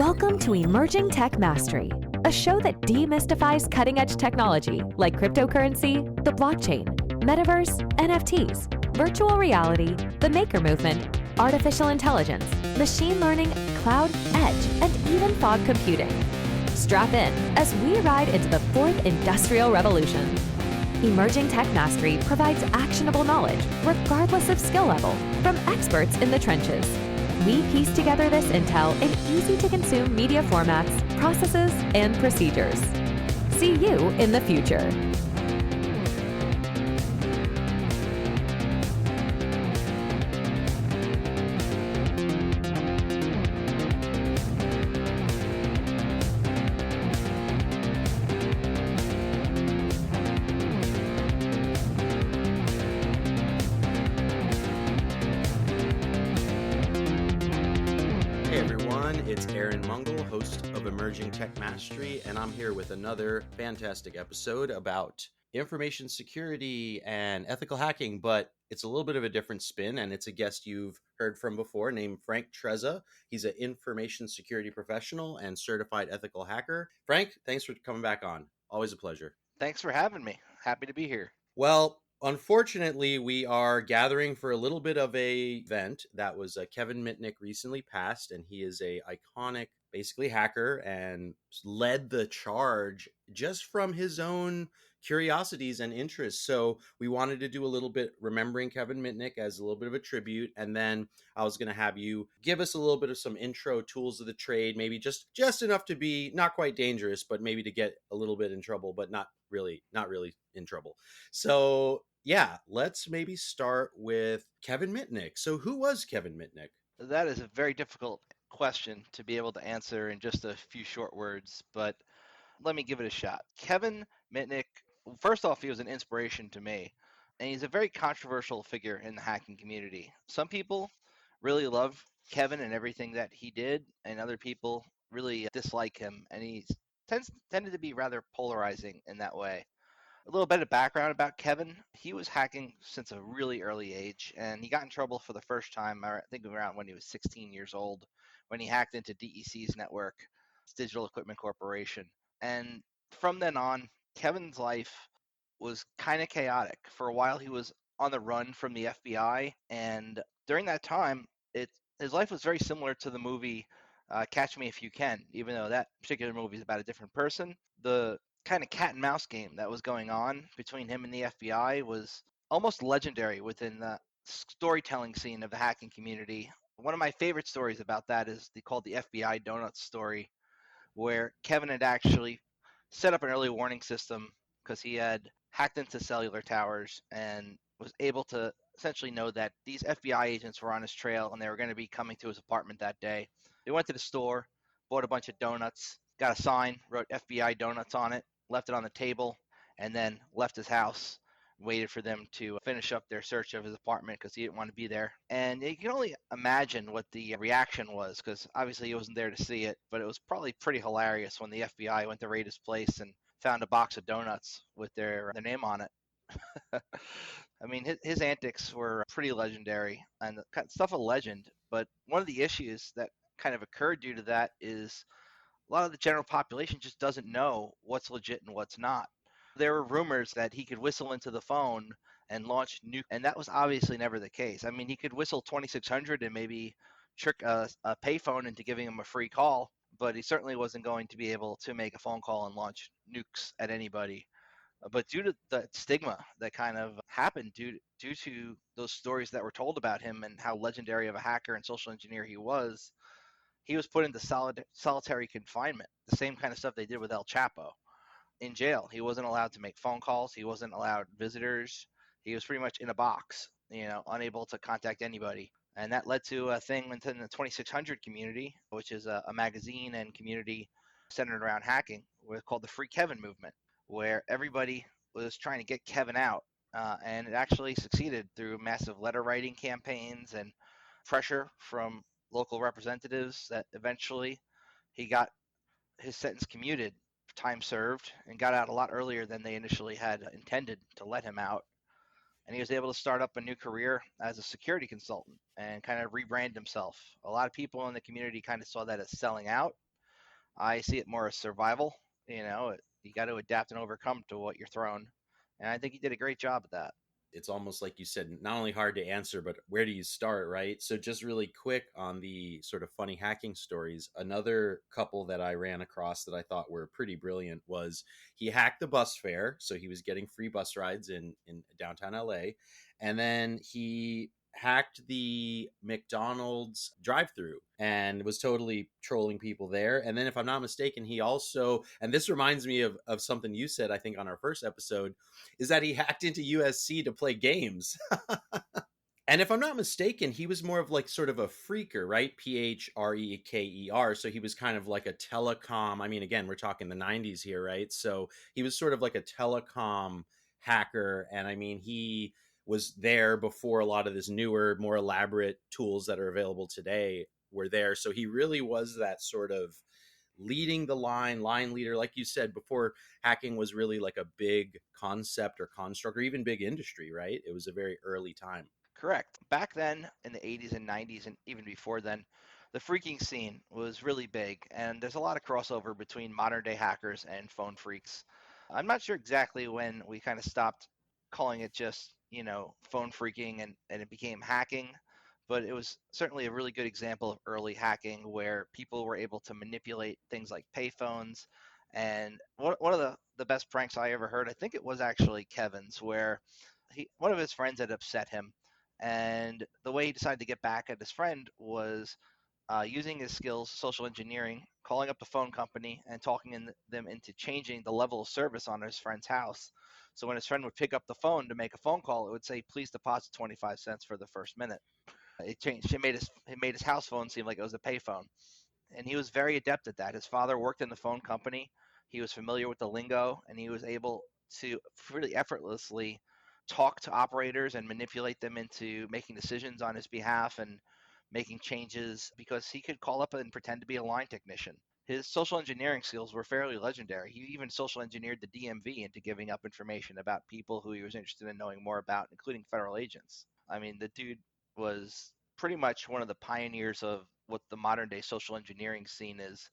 Welcome to Emerging Tech Mastery, a show that demystifies cutting-edge technology like cryptocurrency, the blockchain, metaverse, NFTs, virtual reality, the maker movement, artificial intelligence, machine learning, cloud, edge, and even fog computing. Strap in as we ride into the fourth industrial revolution. Emerging Tech Mastery provides actionable knowledge, regardless of skill level, from experts in the trenches. We piece together this intel in easy-to-consume media formats, processes, and procedures. See you in the future. Tech Mastery, and I'm here with another fantastic episode about information security and ethical hacking, but it's a little bit of a different spin, and it's a guest you've heard from before named Frank Trezza. He's an information security professional and certified ethical hacker. Frank, thanks for coming back on. Always a pleasure. Thanks for having me. Happy to be here. Well, unfortunately, we are gathering for a little bit of a event that was Kevin Mitnick recently passed, and he is a iconic basically hacker and led the charge just from his own curiosities and interests. So we wanted to do a little bit remembering Kevin Mitnick as a little bit of a tribute. And then I was going to have you give us a little bit of some intro tools of the trade, maybe just enough to be not quite dangerous, but maybe to get a little bit in trouble, but not really in trouble. So yeah, let's maybe start with Kevin Mitnick. So who was Kevin Mitnick? That is a very difficult question to be able to answer in just a few short words, but let me give it a shot. Kevin Mitnick, first off, he was an inspiration to me, and he's a very controversial figure in the hacking community. Some people really love Kevin and everything that he did, and other people really dislike him, and he tended to be rather polarizing in that way. A little bit of background about Kevin. He was hacking since a really early age, and he got in trouble for the first time, I think around when he was 16 years old, when he hacked into DEC's network, Digital Equipment Corporation. And from then on, Kevin's life was kind of chaotic. For a while, he was on the run from the FBI, and during that time, his life was very similar to the movie Catch Me If You Can, even though that particular movie is about a different person. The kind of cat and mouse game that was going on between him and the FBI was almost legendary within the storytelling scene of the hacking community. One of my favorite stories about that is called the FBI Donuts story, where Kevin had actually set up an early warning system because he had hacked into cellular towers and was able to essentially know that these FBI agents were on his trail and they were going to be coming to his apartment that day. They went to the store, bought a bunch of donuts, got a sign, wrote FBI Donuts on it, left it on the table, and then left his house, waited for them to finish up their search of his apartment because he didn't want to be there. And you can only imagine what the reaction was, because obviously he wasn't there to see it, but it was probably pretty hilarious when the FBI went to raid his place and found a box of donuts with their name on it. I mean, his antics were pretty legendary and stuff of legend, but one of the issues that kind of occurred due to that is a lot of the general population just doesn't know what's legit and what's not. There were rumors that he could whistle into the phone and launch nuke, and that was obviously never the case. I mean, he could whistle 2600 and maybe trick a payphone into giving him a free call, but he certainly wasn't going to be able to make a phone call and launch nukes at anybody. But due to the stigma that kind of happened due to those stories that were told about him and how legendary of a hacker and social engineer he was put into solitary confinement, the same kind of stuff they did with El Chapo. In jail, he wasn't allowed to make phone calls. He wasn't allowed visitors. He was pretty much in a box, unable to contact anybody. And that led to a thing within the 2600 community, which is a magazine and community centered around hacking, called the Free Kevin movement, where everybody was trying to get Kevin out. And it actually succeeded through massive letter writing campaigns and pressure from local representatives that eventually he got his sentence commuted, time served, and got out a lot earlier than they initially had intended to let him out. And he was able to start up a new career as a security consultant and kind of rebrand himself. A lot of people in the community kind of saw that as selling out, I see it more as survival. You got to adapt and overcome to what you're thrown. And I think he did a great job at that. It's almost like you said, not only hard to answer, but where do you start, right? So, just really quick on the sort of funny hacking stories, another couple that I ran across that I thought were pretty brilliant was he hacked the bus fare. So, he was getting free bus rides in downtown LA. And then he hacked the McDonald's drive-through and was totally trolling people there. And then, if I'm not mistaken, he also, and this reminds me of something you said, I think, on our first episode, is that he hacked into USC to play games. And if I'm not mistaken, he was more of like sort of a phreaker, right? Phreaker. So he was kind of like a telecom. I mean, again, we're talking the 90s here, right? So he was sort of like a telecom hacker. And I mean, he was there before a lot of this newer, more elaborate tools that are available today were there. So he really was that sort of leading the line leader, like you said before. Hacking was really like a big concept or construct or even big industry, right? It was a very early time. Correct. Back then in the 80s and 90s, and even before then, the phreaking scene was really big. And there's a lot of crossover between modern day hackers and phone phreaks. I'm not sure exactly when we kind of stopped calling it just, phone phreaking and it became hacking, but it was certainly a really good example of early hacking where people were able to manipulate things like payphones. And one of the best pranks I ever heard, I think it was actually Kevin's, where one of his friends had upset him. And the way he decided to get back at his friend was using his skills, social engineering, calling up the phone company and talking them into changing the level of service on his friend's house. So when his friend would pick up the phone to make a phone call, it would say, "Please deposit 25 cents for the first minute." It changed. It made his house phone seem like it was a payphone, and he was very adept at that. His father worked in the phone company. He was familiar with the lingo, and he was able to really effortlessly talk to operators and manipulate them into making decisions on his behalf and making changes because he could call up and pretend to be a line technician. His social engineering skills were fairly legendary. He even social engineered the DMV into giving up information about people who he was interested in knowing more about, including federal agents. I mean, the dude was pretty much one of the pioneers of what the modern day social engineering scene is.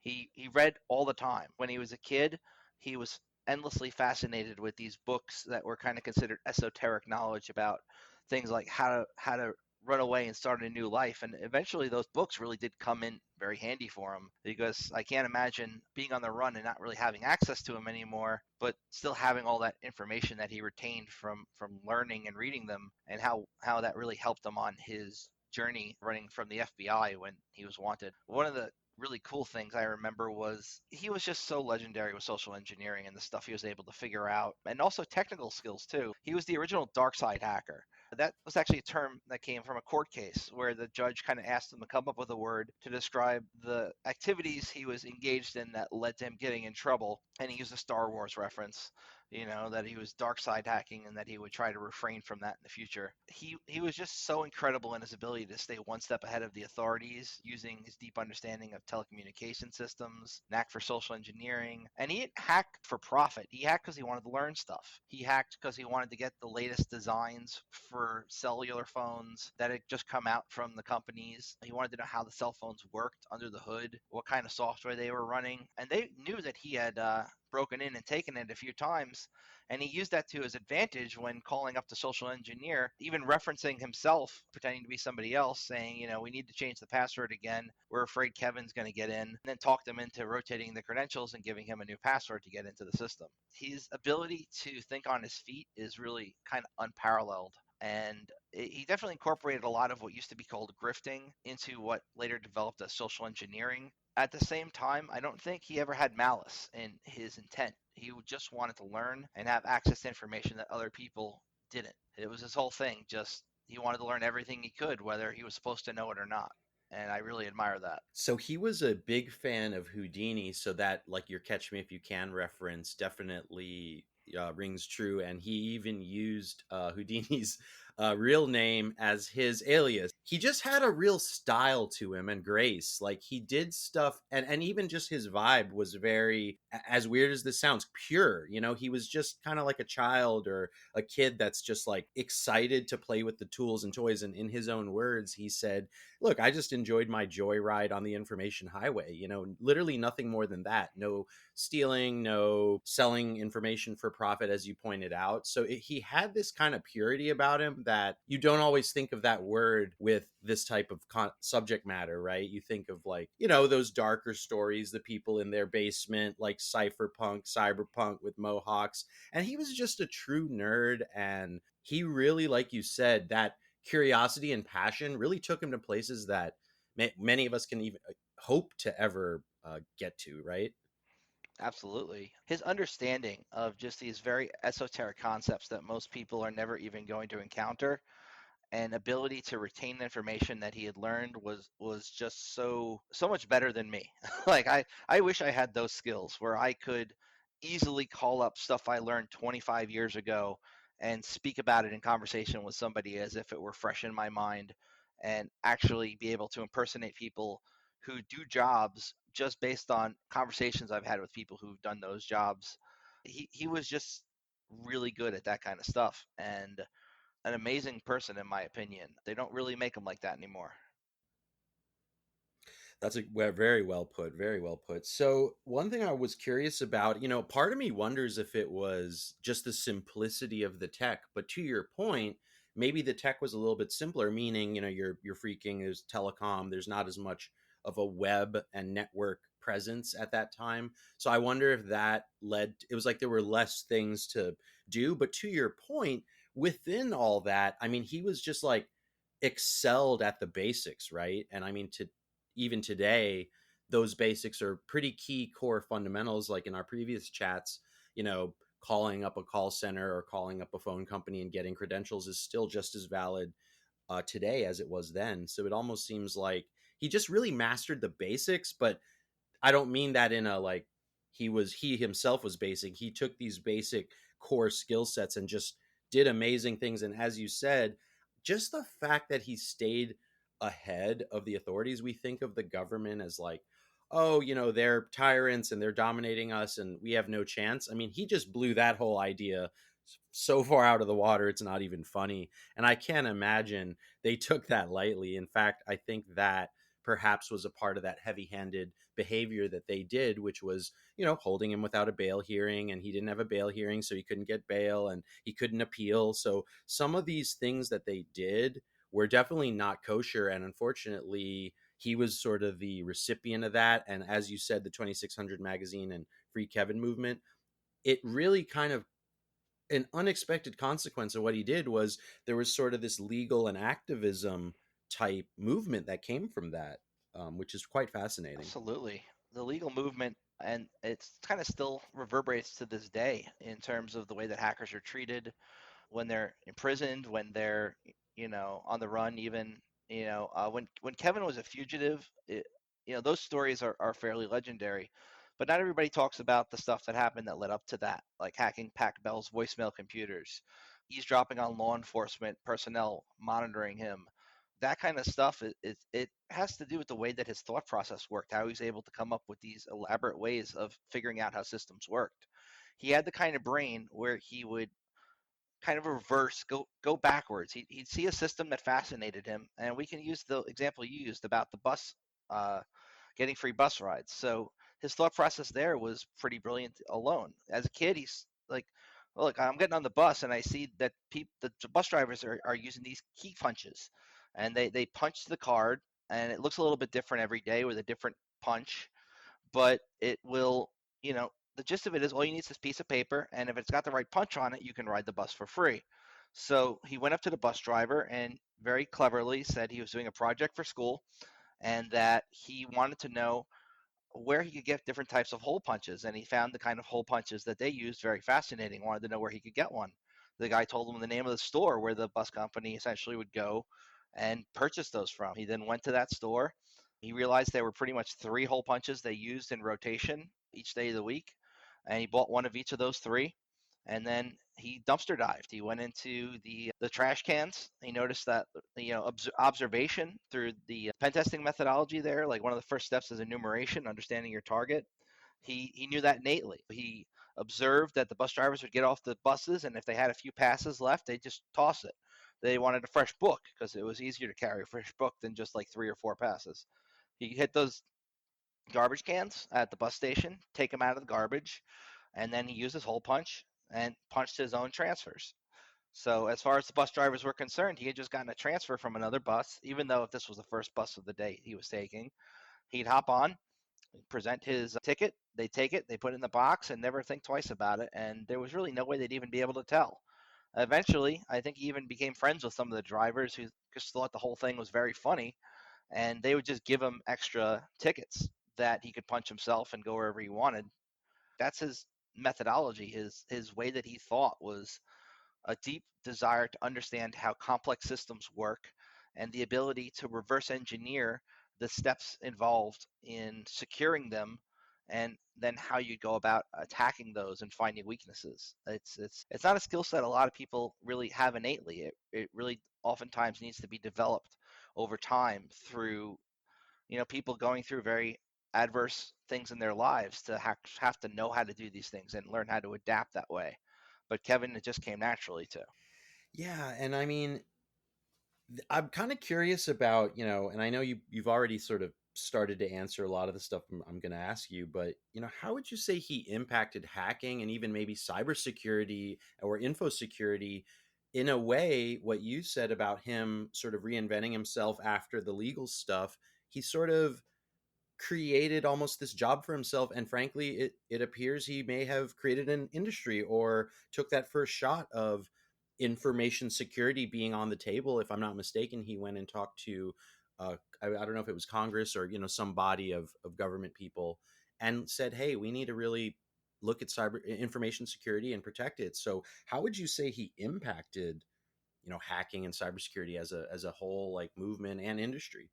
He read all the time. When he was a kid, he was endlessly fascinated with these books that were kind of considered esoteric knowledge about things like how to run away and start a new life. And eventually those books really did come in very handy for him, because I can't imagine being on the run and not really having access to them anymore, but still having all that information that he retained from learning and reading them, and how that really helped him on his journey running from the FBI when he was wanted. One of the really cool things I remember was he was just so legendary with social engineering and the stuff he was able to figure out, and also technical skills too. He was the original dark side hacker. That was actually a term that came from a court case where the judge kind of asked him to come up with a word to describe the activities he was engaged in that led to him getting in trouble. And he used a Star Wars reference, that he was dark side hacking and that he would try to refrain from that in the future. He was just so incredible in his ability to stay one step ahead of the authorities using his deep understanding of telecommunication systems, knack for social engineering. And he didn't hack for profit. He hacked because he wanted to learn stuff. He hacked because he wanted to get the latest designs for cellular phones that had just come out from the companies. He wanted to know how the cell phones worked under the hood, what kind of software they were running. And they knew that he had broken in and taken it a few times. And he used that to his advantage when calling up the social engineer, even referencing himself, pretending to be somebody else, saying, we need to change the password again. We're afraid Kevin's going to get in. And then talked him into rotating the credentials and giving him a new password to get into the system. His ability to think on his feet is really kind of unparalleled. And he definitely incorporated a lot of what used to be called grifting into what later developed as social engineering. At the same time, I don't think he ever had malice in his intent. He just wanted to learn and have access to information that other people didn't. It was his whole thing. Just he wanted to learn everything he could, whether he was supposed to know it or not. And I really admire that. So he was a big fan of Houdini, so that, like, your Catch Me If You Can reference definitely rings true. And he even used Houdini's real name as his alias. He just had a real style to him and grace. Like he did stuff, and even just his vibe was very, as weird as this sounds, pure. You know, he was just kind of like a child or a kid that's just like excited to play with the tools and toys. And in his own words, he said, "Look, I just enjoyed my joyride on the information highway. You know, literally nothing more than that. No stealing, no selling information for profit, as you pointed out." So he had this kind of purity about him that you don't always think of that word with this type of subject matter, right? You think of like, you know, those darker stories, the people in their basement, like cyberpunk with mohawks. And he was just a true nerd. And he really, like you said, that curiosity and passion really took him to places that many of us can even hope to ever get to, right? Absolutely. His understanding of just these very esoteric concepts that most people are never even going to encounter, and ability to retain the information that he had learned was just so much better than me. Like I wish I had those skills where I could easily call up stuff I learned 25 years ago and speak about it in conversation with somebody as if it were fresh in my mind, and actually be able to impersonate people who do jobs just based on conversations I've had with people who've done those jobs. He was just really good at that kind of stuff, and an amazing person in my opinion. They don't really make them like that anymore. That's very well put. Very well put. So, one thing I was curious about, you know, part of me wonders if it was just the simplicity of the tech. But to your point, maybe the tech was a little bit simpler, meaning, you know, you're freaking there's telecom, there's not as much of a web and network presence at that time. So, I wonder if that led, it was like there were less things to do. But to your point, within all that, I mean, he was just like excelled at the basics, right? And I mean, to even today, those basics are pretty key core fundamentals. Like in our previous chats, you know, calling up a call center or calling up a phone company and getting credentials is still just as valid today as it was then. So it almost seems like he just really mastered the basics, but I don't mean that in a like he himself was basic. He took these basic core skill sets and just did amazing things. And as you said, just the fact that he stayed ahead of the authorities, we think of the government as like, oh, you know, they're tyrants and they're dominating us and we have no chance. I mean, he just blew that whole idea so far out of the water, it's not even funny. And I can't imagine they took that lightly. In fact, I think that perhaps was a part of that heavy-handed behavior that they did, which was, you know, holding him without a bail hearing, and he didn't have a bail hearing, so he couldn't get bail and he couldn't appeal. So some of these things that they did were definitely not kosher, and unfortunately he was sort of the recipient of that. And as you said, the 2600 magazine and Free Kevin movement, it really kind of, an unexpected consequence of what he did was there was sort of this legal and activism type movement that came from that, which is quite fascinating. Absolutely. The legal movement, and it's kind of still reverberates to this day in terms of the way that hackers are treated when they're imprisoned, when they're, on the run, even, when Kevin was a fugitive, those stories are fairly legendary, but not everybody talks about the stuff that happened that led up to that, like hacking Pac Bell's voicemail computers, eavesdropping on law enforcement personnel, monitoring him. That kind of stuff, it has to do with the way that his thought process worked, how he was able to come up with these elaborate ways of figuring out how systems worked. He had the kind of brain where he would kind of reverse, go backwards. He'd see a system that fascinated him, and we can use the example you used about the bus, uh, getting free bus rides. So his thought process there was pretty brilliant alone. As a kid, he's like, look, I'm getting on the bus and I see that the bus drivers are using these key punches, and they punch the card, and it looks a little bit different every day with a different punch, but it will, the gist of it is all you need is this piece of paper, and if it's got the right punch on it, you can ride the bus for free. So he went up to the bus driver and very cleverly said he was doing a project for school and that he wanted to know where he could get different types of hole punches, and he found the kind of hole punches that they used very fascinating. Wanted to know where he could get one. The guy told him the name of the store where the bus company essentially would go and purchase those from. He then went to that store. He realized there were pretty much three hole punches they used in rotation each day of the week, and he bought one of each of those three. and then he dumpster dived. He went into the trash cans. He noticed that observation through the pen testing methodology there, like one of the first steps is enumeration, understanding your target. He knew that innately. He observed that the bus drivers would get off the buses, and if they had a few passes left, they'd just toss it. They wanted a fresh book because it was easier to carry a fresh book than just like 3 or 4 passes. He hit those garbage cans at the bus station, take them out of the garbage, and then he used his hole punch and punched his own transfers. So as far as the bus drivers were concerned, he had just gotten a transfer from another bus, even though if this was the first bus of the day he was taking. He'd hop on, present his ticket, they take it, they put it in the box, and never think twice about it. And there was really no way they'd even be able to tell. Eventually, I think he even became friends with some of the drivers who just thought the whole thing was very funny, and they would just give him extra tickets that he could punch himself and go wherever he wanted. That's his methodology. His way that he thought was a deep desire to understand how complex systems work and the ability to reverse engineer the steps involved in securing them, and then how you go about attacking those and finding weaknesses. It's not a skill set a lot of people really have innately. It really oftentimes needs to be developed over time through people going through very adverse things in their lives to have to know how to do these things and learn how to adapt that way. But Kevin, it just came naturally too. Yeah, and I mean, I'm kind of curious about, and I know you've already sort of started to answer a lot of the stuff I'm going to ask you, but how would you say he impacted hacking and even maybe cybersecurity or info security in a way? What you said about him sort of reinventing himself after the legal stuff, he sort of created almost this job for himself, and frankly it appears he may have created an industry or took that first shot of information security being on the table. If I'm not mistaken, he went and talked to I don't know if it was Congress or some body of government people and said, hey, we need to really look at cyber information security and protect it. So how would you say he impacted hacking and cybersecurity as a whole, like, movement and industry?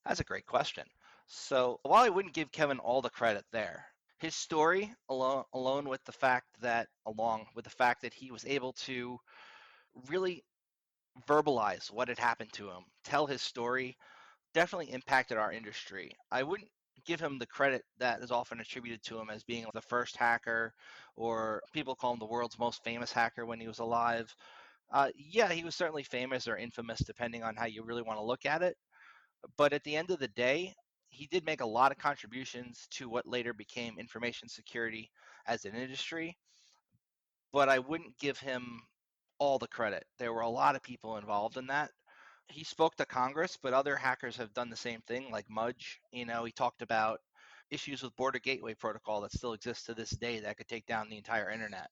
That's a great question. So while I wouldn't give Kevin all the credit there, his story along with the fact that he was able to really verbalize what had happened to him, tell his story, definitely impacted our industry. I wouldn't give him the credit that is often attributed to him as being the first hacker, or people call him the world's most famous hacker when he was alive. Yeah, he was certainly famous or infamous, depending on how you really want to look at it. But at the end of the day, he did make a lot of contributions to what later became information security as an industry. But I wouldn't give him all the credit. There were a lot of people involved in that. He spoke to Congress, but other hackers have done the same thing, like Mudge. He talked about issues with border gateway protocol that still exists to this day that could take down the entire internet.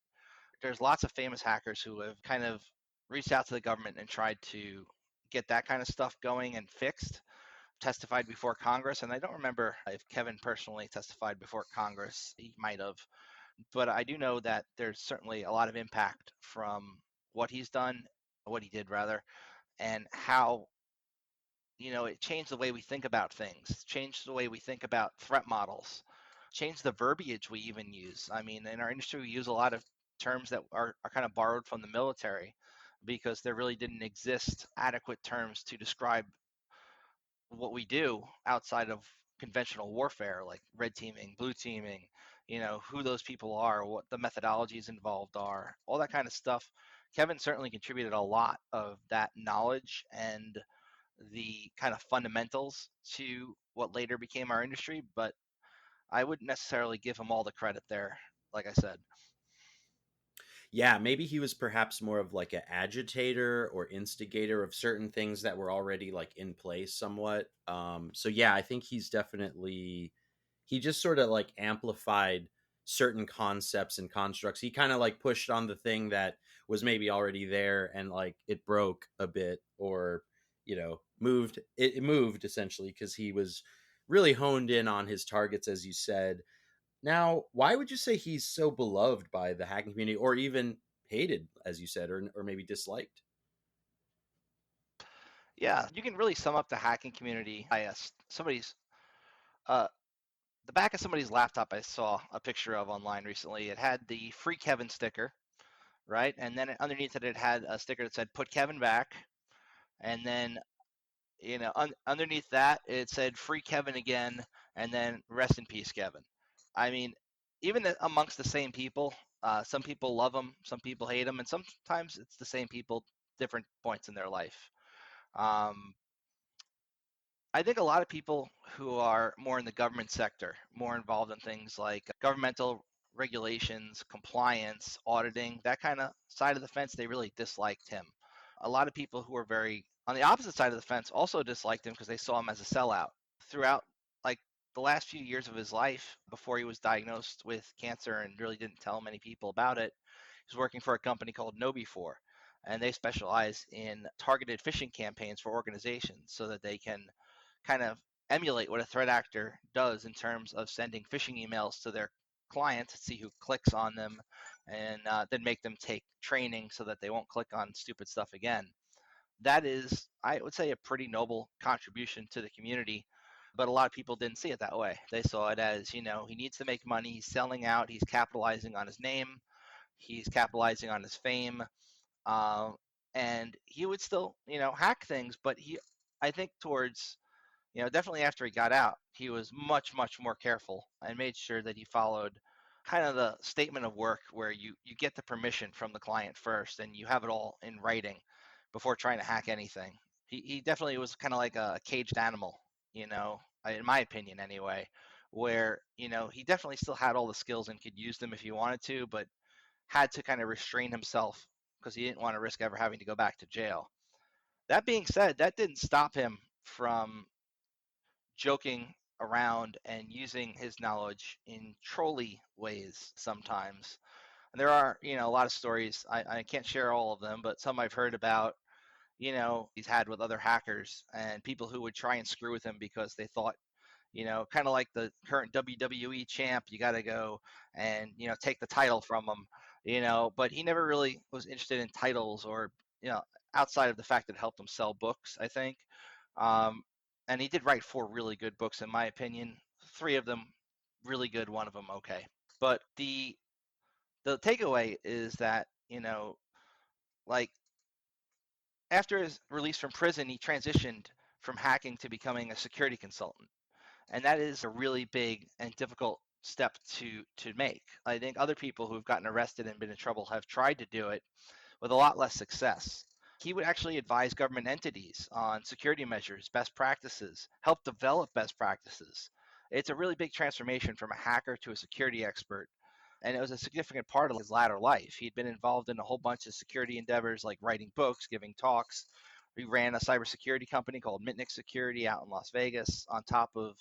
There's lots of famous hackers who have kind of reached out to the government and tried to get that kind of stuff going and fixed, testified before Congress. And I don't remember if Kevin personally testified before Congress. He might have. But I do know that there's certainly a lot of impact from what he's done, what he did rather, and how it changed the way we think about things, changed the way we think about threat models, changed the verbiage we even use. I mean, in our industry, we use a lot of terms that are kind of borrowed from the military because there really didn't exist adequate terms to describe what we do outside of conventional warfare, like red teaming, blue teaming, who those people are, what the methodologies involved are, all that kind of stuff. Kevin certainly contributed a lot of that knowledge and the kind of fundamentals to what later became our industry, but I wouldn't necessarily give him all the credit there, like I said. Yeah, maybe he was perhaps more of like an agitator or instigator of certain things that were already like in place somewhat. So yeah, I think he just sort of like amplified certain concepts and constructs. He kind of like pushed on the thing that was maybe already there and like it broke a bit, or it moved essentially because he was really honed in on his targets, as you said. Now, why would you say he's so beloved by the hacking community, or even hated, as you said, or maybe disliked? Yeah, you can really sum up the hacking community by somebody's uh, the back of somebody's laptop I saw a picture of online recently. It had the Free Kevin sticker, right? And then underneath it, it had a sticker that said "Put Kevin back." And then, underneath that, it said "Free Kevin again," and then "Rest in peace, Kevin." I mean, even amongst the same people, some people love him, some people hate him, and sometimes it's the same people, different points in their life. Um, I think a lot of people who are more in the government sector, more involved in things like governmental regulations, compliance, auditing, that kind of side of the fence, they really disliked him. A lot of people who are very on the opposite side of the fence also disliked him because they saw him as a sellout. Throughout like the last few years of his life before he was diagnosed with cancer and really didn't tell many people about it, he was working for a company called KnowBe4, and they specialize in targeted phishing campaigns for organizations so that they can kind of emulate what a threat actor does in terms of sending phishing emails to their client to see who clicks on them, and then make them take training so that they won't click on stupid stuff again. That is, I would say, a pretty noble contribution to the community. But a lot of people didn't see it that way. They saw it as, he needs to make money. He's selling out. He's capitalizing on his name. He's capitalizing on his fame. Uh, and he would still, hack things. But I think towards definitely after he got out, he was much, much more careful and made sure that he followed kind of the statement of work where you get the permission from the client first and you have it all in writing before trying to hack anything. He definitely was kind of like a caged animal, in my opinion anyway, where, he definitely still had all the skills and could use them if he wanted to, but had to kind of restrain himself because he didn't want to risk ever having to go back to jail. That being said, that didn't stop him from joking around and using his knowledge in trolly ways sometimes. And there are, a lot of stories. I can't share all of them, but some I've heard about, he's had with other hackers and people who would try and screw with him because they thought, kind of like the current WWE champ, you got to go and, take the title from him, but he never really was interested in titles or, outside of the fact that it helped him sell books, I think. Um, and he did write 4 really good books, in my opinion. 3 of them really good, one of them okay. But the takeaway is that, like after his release from prison, he transitioned from hacking to becoming a security consultant. And that is a really big and difficult step to make. I think other people who've gotten arrested and been in trouble have tried to do it with a lot less success. He would actually advise government entities on security measures, best practices, help develop best practices. It's a really big transformation from a hacker to a security expert. And it was a significant part of his latter life. He'd been involved in a whole bunch of security endeavors like writing books, giving talks. He ran a cybersecurity company called Mitnick Security out in Las Vegas, on top of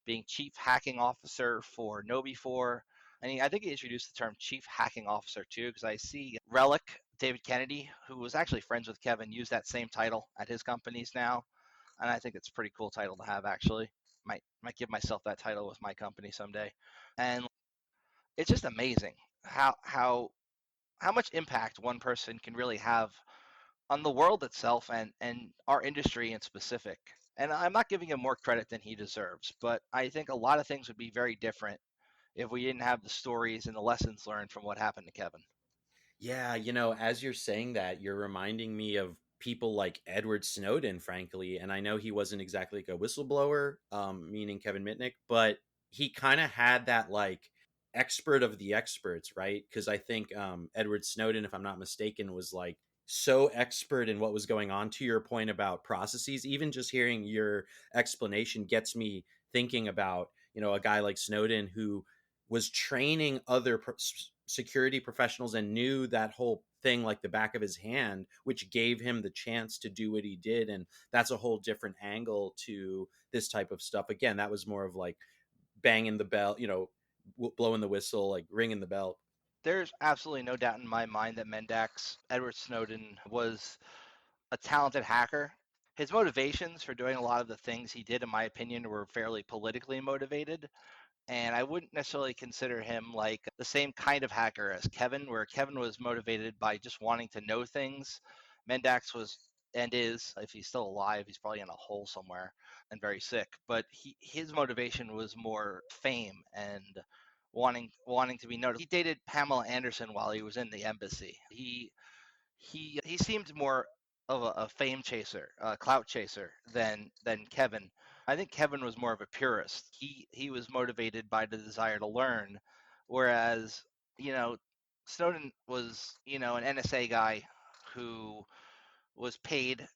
being chief hacking officer for KnowBe4. And I think he introduced the term chief hacking officer too, because I see Relic, David Kennedy, who was actually friends with Kevin, use that same title at his companies now. And I think it's a pretty cool title to have, actually. Might give myself that title with my company someday. And it's just amazing how much impact one person can really have on the world itself and our industry in specific. And I'm not giving him more credit than he deserves, but I think a lot of things would be very different if we didn't have the stories and the lessons learned from what happened to Kevin. Yeah, as you're saying that, you're reminding me of people like Edward Snowden, frankly. And I know he wasn't exactly like a whistleblower, meaning Kevin Mitnick, but he kind of had that like expert of the experts, right? Because I think Edward Snowden, if I'm not mistaken, was like so expert in what was going on. To your point about processes, even just hearing your explanation gets me thinking about, a guy like Snowden who was training other security professionals and knew that whole thing like the back of his hand, which gave him the chance to do what he did. And that's a whole different angle to this type of stuff. Again, that was more of like banging the bell, blowing the whistle, like ringing the bell. There's absolutely no doubt in my mind that Mendax, Edward Snowden, was a talented hacker. His motivations for doing a lot of the things he did, in my opinion, were fairly politically motivated. And I wouldn't necessarily consider him like the same kind of hacker as Kevin, where Kevin was motivated by just wanting to know things. Mendax was and is, if he's still alive, he's probably in a hole somewhere and very sick. But his motivation was more fame and wanting to be noticed. He dated Pamela Anderson while he was in the embassy. He seemed more of a fame chaser, a clout chaser than Kevin. I think Kevin was more of a purist. He was motivated by the desire to learn, whereas you know Snowden was an NSA guy who was paid.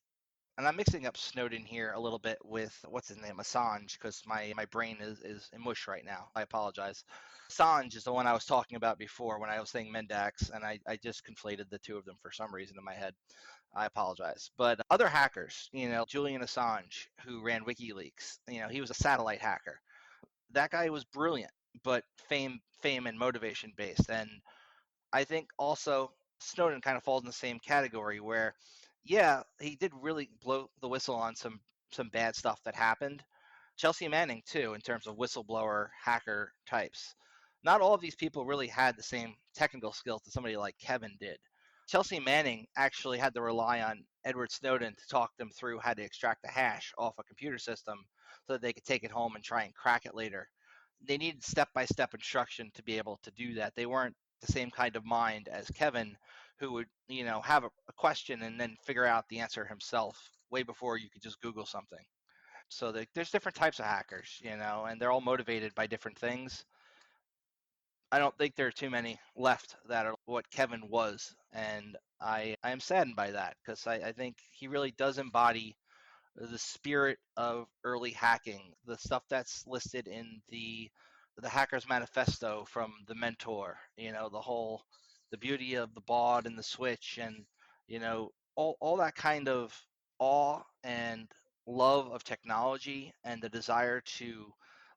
And I'm mixing up Snowden here a little bit with what's his name, Assange, because my brain is in mush right now. I apologize. Assange is the one I was talking about before when I was saying Mendax, and I just conflated the two of them for some reason in my head. I apologize. But other hackers, Julian Assange, who ran WikiLeaks, he was a satellite hacker. That guy was brilliant, but fame and motivation based. And I think also Snowden kind of falls in the same category where, yeah, he did really blow the whistle on some bad stuff that happened. Chelsea Manning too, in terms of whistleblower hacker types. Not all of these people really had the same technical skills that somebody like Kevin did. Chelsea Manning actually had to rely on Edward Snowden to talk them through how to extract the hash off a computer system so that they could take it home and try and crack it later. They needed step-by-step instruction to be able to do that. They weren't the same kind of mind as Kevin, who would, have a question and then figure out the answer himself way before you could just Google something. So there's different types of hackers, and they're all motivated by different things. I don't think there are too many left that are what Kevin was, and I am saddened by that because I think he really does embody the spirit of early hacking, the stuff that's listed in the Hacker's Manifesto from the Mentor, the beauty of the baud and the switch, and all that kind of awe and love of technology and the desire to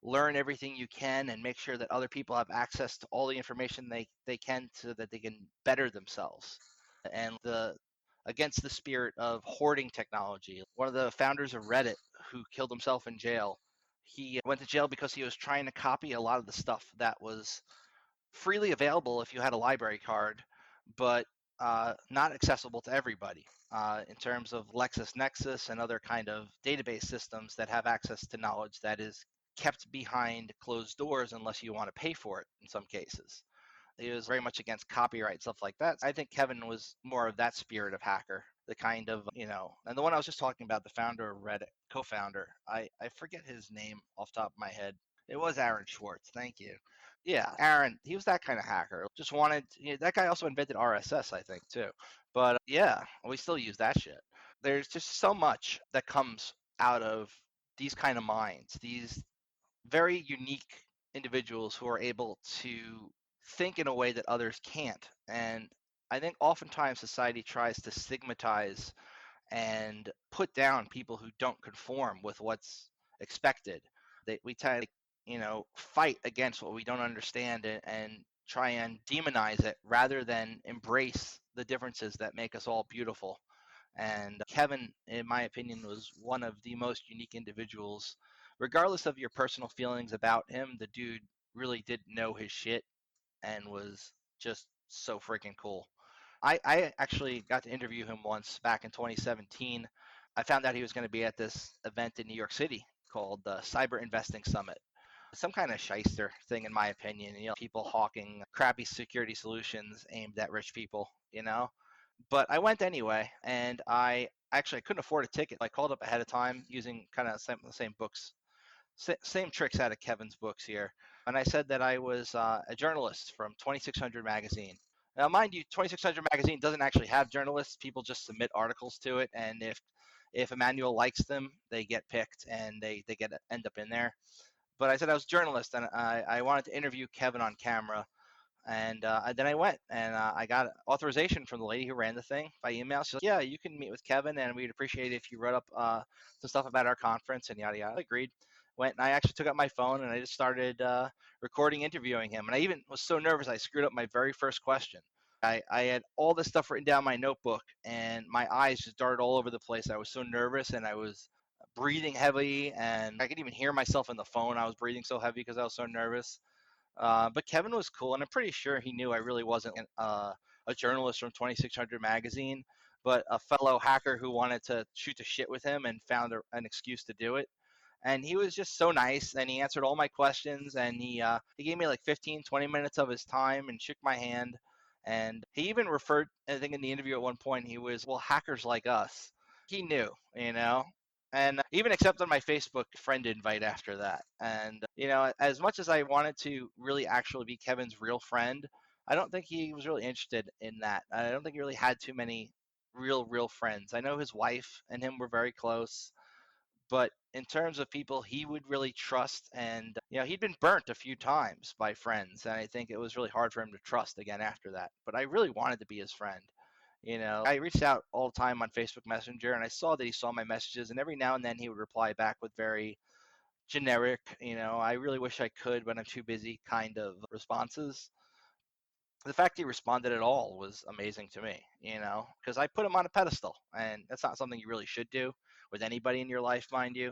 learn everything you can and make sure that other people have access to all the information they can so that they can better themselves. And the against the spirit of hoarding technology. One of the founders of Reddit who killed himself in jail, he went to jail because he was trying to copy a lot of the stuff that was freely available if you had a library card, but not accessible to everybody in terms of LexisNexis and other kind of database systems that have access to knowledge that is kept behind closed doors unless you want to pay for it in some cases. He was very much against copyright, stuff like that. I think Kevin was more of that spirit of hacker, the kind of, and the one I was just talking about, the founder of Reddit, co-founder, I forget his name off the top of my head. It was Aaron Schwartz. Thank you. Yeah, Aaron, he was that kind of hacker. Just wanted, that guy also invented RSS, I think, too. But yeah, we still use that shit. There's just so much that comes out of these kind of minds, these very unique individuals who are able to think in a way that others can't. And I think oftentimes society tries to stigmatize and put down people who don't conform with what's expected. We try to, fight against what we don't understand and try and demonize it rather than embrace the differences that make us all beautiful. And Kevin, in my opinion, was one of the most unique individuals. Regardless of your personal feelings about him, the dude really did know his shit and was just so freaking cool. I actually got to interview him once back in 2017. I found out he was going to be at this event in New York City called the Cyber Investing Summit. Some kind of shyster thing, in my opinion. People hawking crappy security solutions aimed at rich people. But I went anyway, and I couldn't afford a ticket. I called up ahead of time using kind of the same books, same tricks out of Kevin's books here. And I said that I was a journalist from 2600 magazine. Now, mind you, 2600 magazine doesn't actually have journalists. People just submit articles to it, and if Emmanuel likes them, they get picked and they end up in there. But I said I was a journalist, and I wanted to interview Kevin on camera. And then I went, and I got authorization from the lady who ran the thing by email. She's like, "Yeah, you can meet with Kevin, and we'd appreciate it if you wrote up some stuff about our conference," and yada yada. I agreed. Went, and I actually took out my phone, and I just started recording, interviewing him. And I even was so nervous, I screwed up my very first question. I had all this stuff written down in my notebook, and my eyes just darted all over the place. I was so nervous, and I was breathing heavy, and I could even hear myself in the phone. I was breathing so heavy because I was so nervous. But Kevin was cool, and I'm pretty sure he knew I really wasn't a journalist from 2600 magazine. but a fellow hacker who wanted to shoot the shit with him and found an excuse to do it. And he was just so nice, and he answered all my questions, and he gave me like 15, 20 minutes of his time and shook my hand. And he even referred, I think in the interview at one point, he was, well, hackers like us. He knew, and even accepted my Facebook friend invite after that. And, as much as I wanted to really actually be Kevin's real friend, I don't think he was really interested in that. I don't think he really had too many real friends. I know his wife and him were very close, but in terms of people he would really trust, and he'd been burnt a few times by friends, and I think it was really hard for him to trust again after that. But I really wanted to be his friend. I reached out all the time on Facebook Messenger, and I saw that he saw my messages, and every now and then he would reply back with very generic, I really wish I could, but I'm too busy kind of responses. The fact he responded at all was amazing to me, because I put him on a pedestal, and that's not something you really should do with anybody in your life, mind you.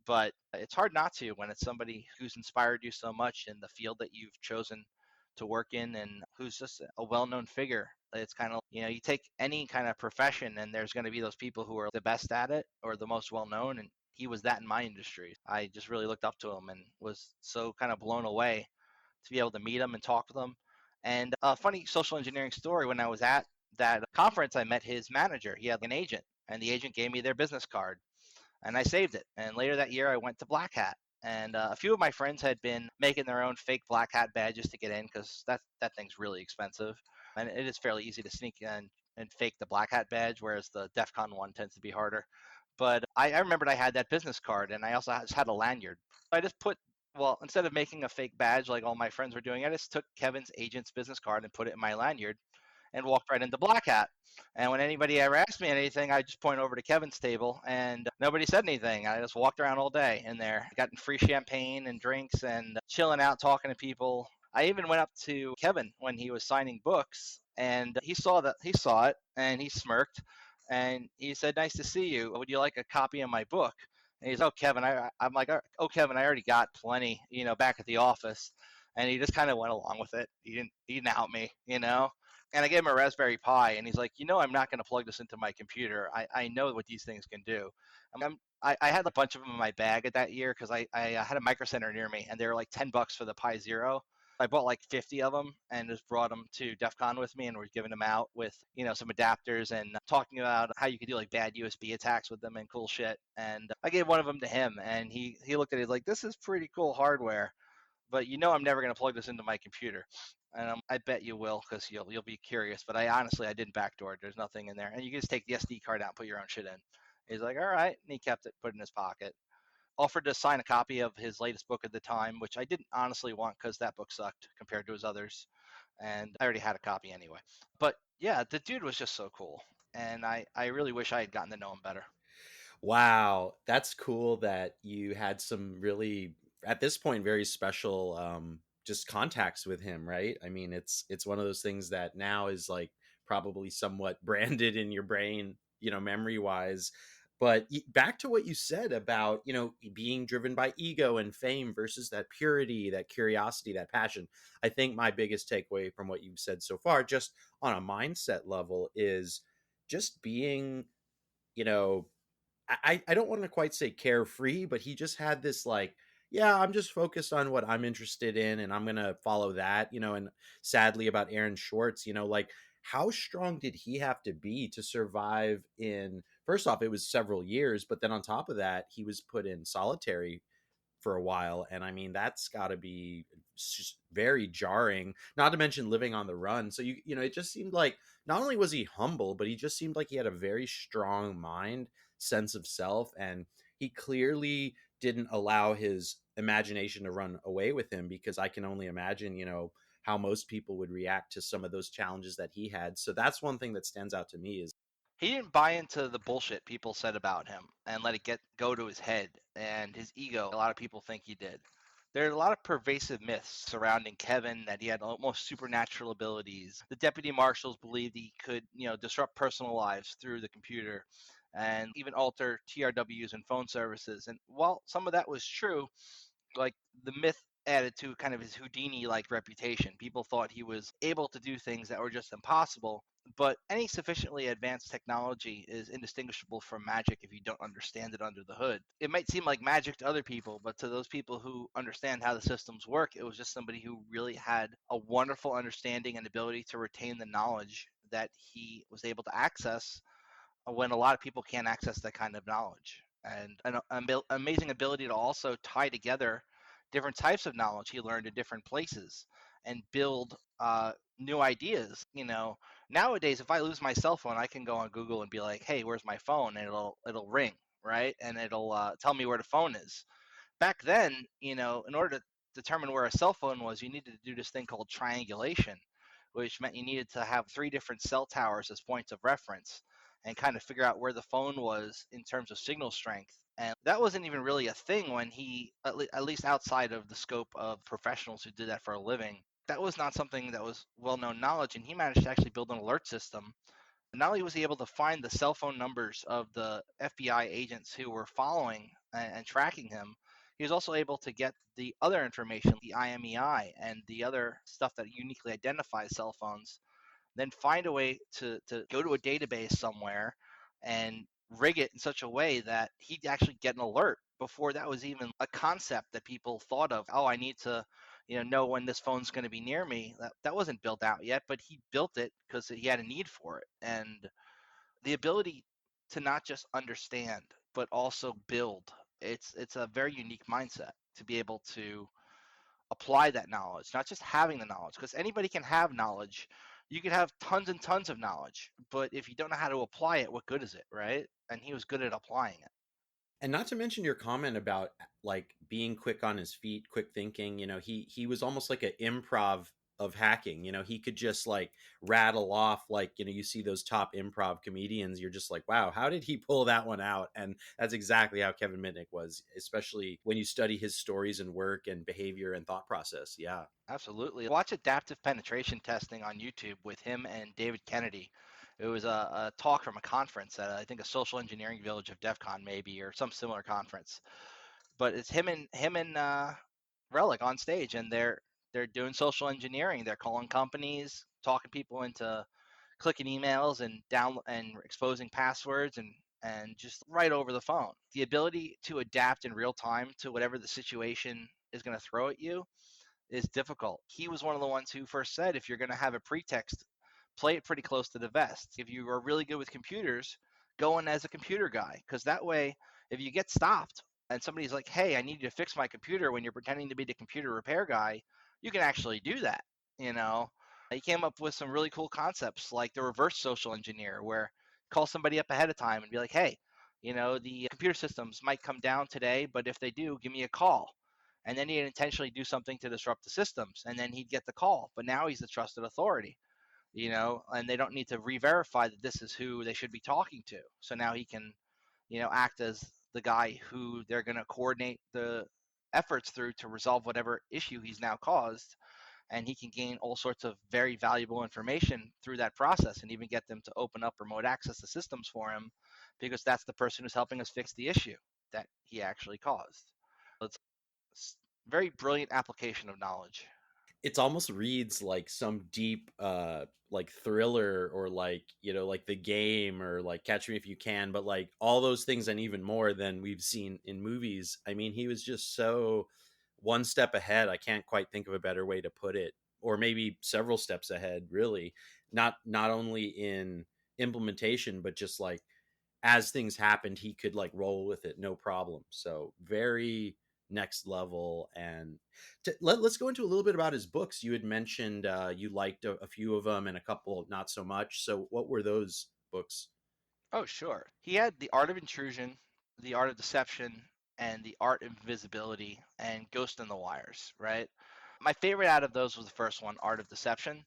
But it's hard not to when it's somebody who's inspired you so much in the field that you've chosen to work in, and who's just a well-known figure. It's kind of, you take any kind of profession, and there's going to be those people who are the best at it or the most well-known, and he was that in my industry. I just really looked up to him and was so kind of blown away to be able to meet him and talk with him. And a funny social engineering story, when I was at that conference, I met his manager. He had an agent, and the agent gave me their business card, and I saved it. And later that year, I went to Black Hat. And a few of my friends had been making their own fake Black Hat badges to get in, because that thing's really expensive. And it is fairly easy to sneak in and fake the Black Hat badge, whereas the DEF CON one tends to be harder. But I remembered I had that business card, and I also just had a lanyard. I just put, well, instead of making a fake badge like all my friends were doing, I just took Kevin's agent's business card and put it in my lanyard and walked right into Black Hat. And when anybody ever asked me anything, I just point over to Kevin's table, and nobody said anything. I just walked around all day in there, got free champagne and drinks and chilling out, talking to people. I even went up to Kevin when he was signing books, and he saw it, and he smirked, and he said, "Nice to see you. Would you like a copy of my book?" And he's, "Oh, Kevin," I'm like, "Oh, Kevin, I already got plenty, back at the office." And he just kind of went along with it. He didn't out me. And I gave him a Raspberry Pi, and he's like, I'm not going to plug this into my computer. I know what these things can do. I had a bunch of them in my bag at that year, because I had a Micro Center near me, and they were like $10 for the Pi Zero. I bought like 50 of them and just brought them to DEF CON with me, and was giving them out with, some adapters, and talking about how you could do like bad USB attacks with them and cool shit. And I gave one of them to him, and he looked at it like, "This is pretty cool hardware, but I'm never going to plug this into my computer." And I bet you will, because you'll be curious. But I didn't backdoor it. There's nothing in there, and you can just take the SD card out and put your own shit in. He's like, "All right," and he kept it, put it in his pocket. Offered to sign a copy of his latest book at the time, which I didn't honestly want, because that book sucked compared to his others, and I already had a copy anyway. But yeah, the dude was just so cool, and I really wish I had gotten to know him better. Wow, that's cool that you had some really, at this point, very special just contacts with him, right? I mean, it's one of those things that now is like probably somewhat branded in your brain, memory wise. But back to what you said about, being driven by ego and fame versus that purity, that curiosity, that passion. I think my biggest takeaway from what you've said so far, just on a mindset level, is just being, you know, I don't want to quite say carefree, but he just had this like, yeah, I'm just focused on what I'm interested in, and I'm gonna follow that, and sadly about Aaron Schwartz, like how strong did he have to be to survive in, first off, it was several years, but then on top of that, he was put in solitary for a while. And I mean, that's got to be just very jarring, not to mention living on the run. So it just seemed like not only was he humble, but he just seemed like he had a very strong mind, sense of self, and he clearly didn't allow his imagination to run away with him, because I can only imagine, how most people would react to some of those challenges that he had. So that's one thing that stands out to me is He didn't buy into the bullshit people said about him and let it go to his head and his ego. A lot of people think he did. There are a lot of pervasive myths surrounding Kevin, that he had almost supernatural abilities. The deputy marshals believed he could, disrupt personal lives through the computer and even alter TRWs and phone services. And while some of that was true, like, the myth added to kind of his Houdini-like reputation. People thought he was able to do things that were just impossible, But any sufficiently advanced technology is indistinguishable from magic if you don't understand it under the hood. It might seem like magic to other people, but to those people who understand how the systems work, it was just somebody who really had a wonderful understanding and ability to retain the knowledge that he was able to access when a lot of people can't access that kind of knowledge. And an amazing ability to also tie together different types of knowledge he learned in different places and build new ideas. Nowadays, if I lose my cell phone, I can go on Google and be like, "Hey, where's my phone?" And it'll ring, right? And it'll tell me where the phone is. Back then, in order to determine where a cell phone was, you needed to do this thing called triangulation, which meant you needed to have three different cell towers as points of reference and kind of figure out where the phone was in terms of signal strength. And that wasn't even really a thing when he, at least outside of the scope of professionals who did that for a living, that was not something that was well known knowledge. And he managed to actually build an alert system. Not only was he able to find the cell phone numbers of the FBI agents who were following and tracking him, he was also able to get the other information, the IMEI, and the other stuff that uniquely identifies cell phones, then find a way to go to a database somewhere and rig it in such a way that he'd actually get an alert before that was even a concept that people thought of. Oh, I need to know when this phone's going to be near me. That wasn't built out yet, but he built it because he had a need for it. And the ability to not just understand but also build, it's a very unique mindset to be able to apply that knowledge, not just having the knowledge, because anybody can have knowledge. You could have tons and tons of knowledge, but if you don't know how to apply it, what good is it, right? And he was good at applying it. And not to mention your comment about like being quick on his feet, quick thinking. He was almost like an improv of hacking. He could just like rattle off, like, you see those top improv comedians. You're just like, wow, how did he pull that one out? And that's exactly how Kevin Mitnick was, especially when you study his stories and work and behavior and thought process. Yeah. Absolutely. Watch adaptive penetration testing on YouTube with him and David Kennedy. It was a talk from a conference at, I think, a social engineering village of DEF CON maybe, or some similar conference. But it's him and Relic on stage, and they're doing social engineering. They're calling companies, talking people into clicking emails and exposing passwords and just right over the phone. The ability to adapt in real time to whatever the situation is going to throw at you is difficult. He was one of the ones who first said, if you're going to have a pretext, play it pretty close to the vest. If you are really good with computers, go in as a computer guy, because that way, if you get stopped and somebody's like, "Hey, I need you to fix my computer," when you're pretending to be the computer repair guy, you can actually do that. You know, he came up with some really cool concepts like the reverse social engineer, where call somebody up ahead of time and be like, "Hey, the computer systems might come down today, but if they do, give me a call." And then he'd intentionally do something to disrupt the systems, and then he'd get the call. But now he's the trusted authority, and they don't need to re-verify that this is who they should be talking to. So now he can, act as the guy who they're going to coordinate the efforts through to resolve whatever issue he's now caused. And he can gain all sorts of very valuable information through that process, and even get them to open up remote access to systems for him, because that's the person who's helping us fix the issue that he actually caused. It's very brilliant application of knowledge. It almost reads like some deep like thriller, or like, like The Game, or like Catch Me If You Can, but like all those things and even more than we've seen in movies. I mean, he was just so one step ahead. I can't quite think of a better way to put it, or maybe several steps ahead, really. Not only in implementation, but just like as things happened, he could like roll with it, no problem. So very next level. And let's go into a little bit about his books. You had mentioned you liked a few of them and a couple not so much. So what were those books? Oh, sure. He had The Art of Intrusion, The Art of Deception, and The Art of Invisibility, and Ghost in the Wires, right? My favorite out of those was the first one, Art of Deception.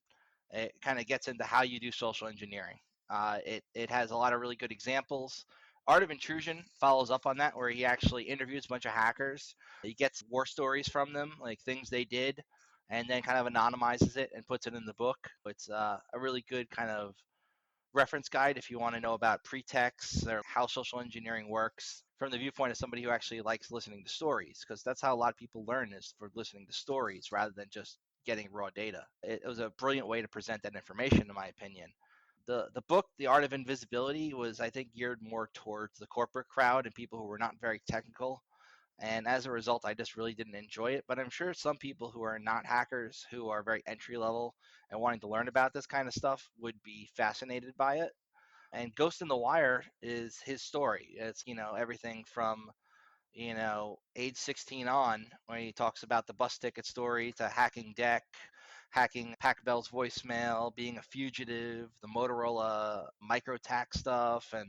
It kind of gets into how you do social engineering. It has a lot of really good examples. Art of Intrusion follows up on that, where he actually interviews a bunch of hackers. He gets war stories from them, like things they did, and then kind of anonymizes it and puts it in the book. It's a really good kind of reference guide if you want to know about pretexts or how social engineering works from the viewpoint of somebody who actually likes listening to stories, because that's how a lot of people learn, is for listening to stories rather than just getting raw data. It was a brilliant way to present that information, in my opinion. The book, The Art of Invisibility, was, I think, geared more towards the corporate crowd and people who were not very technical. And as a result, I just really didn't enjoy it. But I'm sure some people who are not hackers, who are very entry level and wanting to learn about this kind of stuff, would be fascinated by it. And Ghost in the Wire is his story. It's, everything from, age 16 on, where he talks about the bus ticket story, to hacking Deck, hacking Pac Bell's voicemail, being a fugitive, the Motorola microtax stuff, and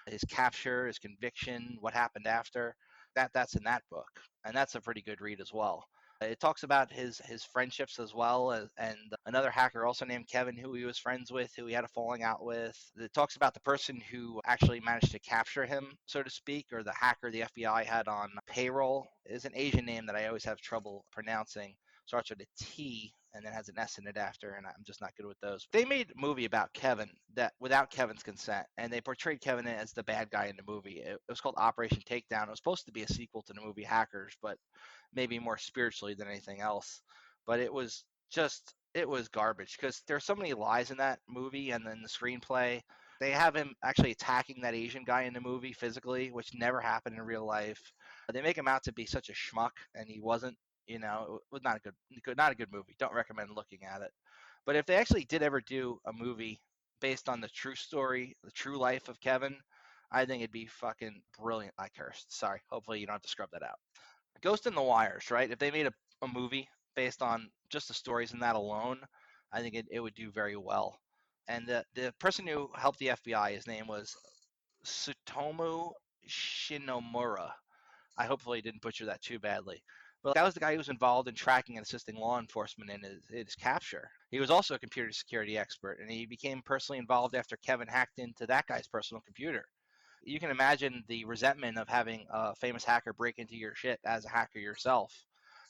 his capture, his conviction, what happened after. That's in that book, and that's a pretty good read as well. It talks about his friendships as well, and another hacker also named Kevin, who he was friends with, who he had a falling out with. It talks about the person who actually managed to capture him, so to speak, or the hacker the FBI had on payroll. Is an Asian name that I always have trouble pronouncing. Starts with a T and then has an S in it after, and I'm just not good with those. They made a movie about Kevin that without Kevin's consent, and they portrayed Kevin as the bad guy in the movie. It was called Operation Takedown. It was supposed to be a sequel to the movie Hackers, but maybe more spiritually than anything else. But it was garbage, because there's so many lies in that movie, and then the screenplay. They have him actually attacking that Asian guy in the movie physically, which never happened in real life. They make him out to be such a schmuck, and he wasn't. It was not a good movie. Don't recommend looking at it. But if they actually did ever do a movie based on the true story, the true life of Kevin, I think it'd be fucking brilliant. I cursed. Sorry. Hopefully you don't have to scrub that out. Ghost in the Wires, right? If they made a movie based on just the stories in that alone, I think it would do very well. And the person who helped the FBI, his name was Tsutomu Shinomura. I hopefully didn't butcher that too badly. But that was the guy who was involved in tracking and assisting law enforcement in his capture. He was also a computer security expert, and he became personally involved after Kevin hacked into that guy's personal computer. You can imagine the resentment of having a famous hacker break into your shit as a hacker yourself.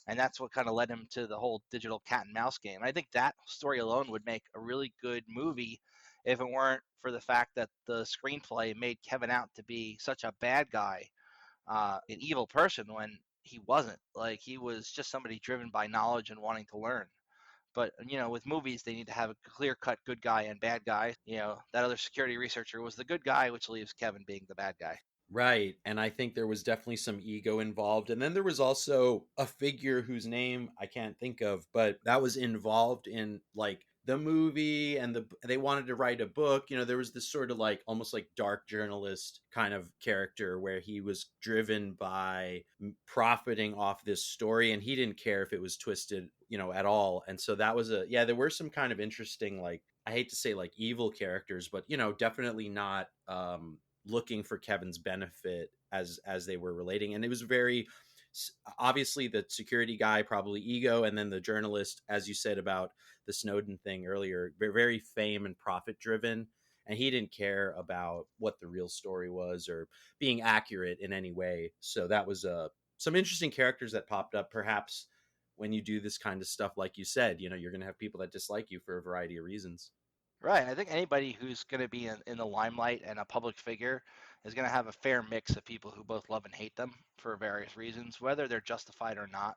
And that's what kind of led him to the whole digital cat and mouse game. I think that story alone would make a really good movie if it weren't for the fact that the screenplay made Kevin out to be such a bad guy, an evil person, when he wasn't. Like, he was just somebody driven by knowledge and wanting to learn. But with movies, they need to have a clear-cut good guy and bad guy. That other security researcher was the good guy, which leaves Kevin being the bad guy. Right. And I think there was definitely some ego involved. And then there was also a figure whose name I can't think of, but that was involved in like the movie, and they wanted to write a book. There was this sort of like almost like dark journalist kind of character where he was driven by profiting off this story, and he didn't care if it was twisted, at all. And so that was there were some kind of interesting, like, I hate to say like evil characters, but definitely not looking for Kevin's benefit as they were relating. And it was very obviously the security guy, probably ego, and then the journalist, as you said about the Snowden thing earlier, very fame and profit driven, and he didn't care about what the real story was or being accurate in any way. So that was some interesting characters that popped up. Perhaps when you do this kind of stuff, like you said, you're going to have people that dislike you for a variety of reasons. Right. I think anybody who's going to be in the limelight and a public figure is going to have a fair mix of people who both love and hate them for various reasons, whether they're justified or not.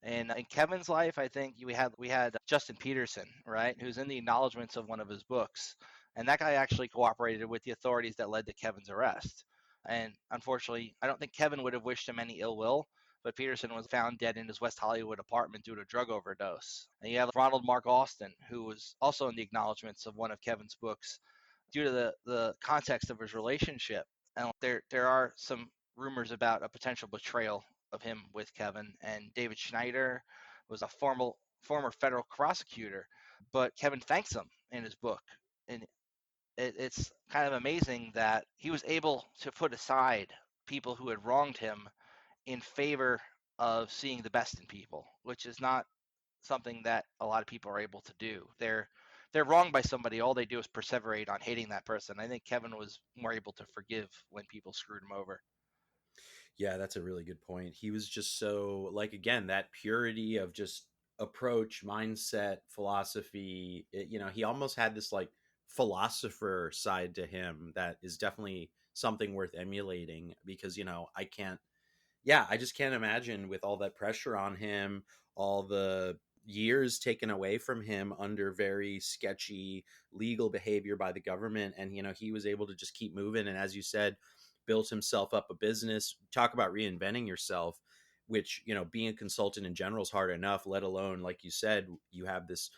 And in Kevin's life, I think we had Justin Peterson, right, who's in the acknowledgments of one of his books, and that guy actually cooperated with the authorities that led to Kevin's arrest. And unfortunately, I don't think Kevin would have wished him any ill will, but Peterson was found dead in his West Hollywood apartment due to a drug overdose. And you have Ronald Mark Austin, who was also in the acknowledgments of one of Kevin's books due to the context of his relationship. And there are some rumors about a potential betrayal of him with Kevin. And David Schneider was a former federal prosecutor, but Kevin thanks him in his book. And it's kind of amazing that he was able to put aside people who had wronged him in favor of seeing the best in people, which is not something that a lot of people are able to do. They're wronged by somebody, all they do is perseverate on hating that person. I think Kevin was more able to forgive when people screwed him over. Yeah, that's a really good point. He was just so, like, again, that purity of just approach, mindset, philosophy. He almost had this like philosopher side to him that is definitely something worth emulating, because I just can't imagine with all that pressure on him, all the years taken away from him under very sketchy legal behavior by the government. And, he was able to just keep moving. And as you said, built himself up a business. Talk about reinventing yourself, which, being a consultant in general is hard enough, let alone, like you said, you have this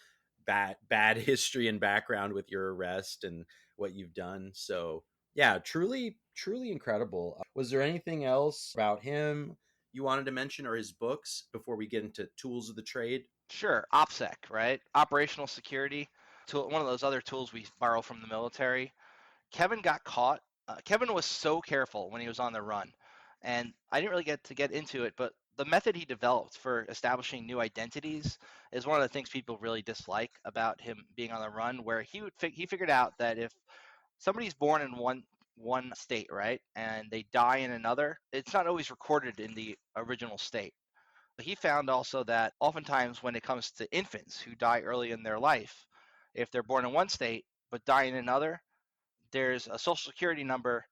bad history and background with your arrest and what you've done. So yeah, truly incredible. Was there anything else about him you wanted to mention, or his books, before we get into tools of the trade? Sure, OPSEC, right? Operational security tool, one of those other tools we borrow from the military. Kevin got caught. Kevin was so careful when he was on the run, and I didn't really get to get into it, but the method he developed for establishing new identities is one of the things people really dislike about him being on the run. Where he figured out that if somebody's born in one state, right, and they die in another, it's not always recorded in the original state. He found also that oftentimes when it comes to infants who die early in their life, if they're born in one state but die in another, there's a social security number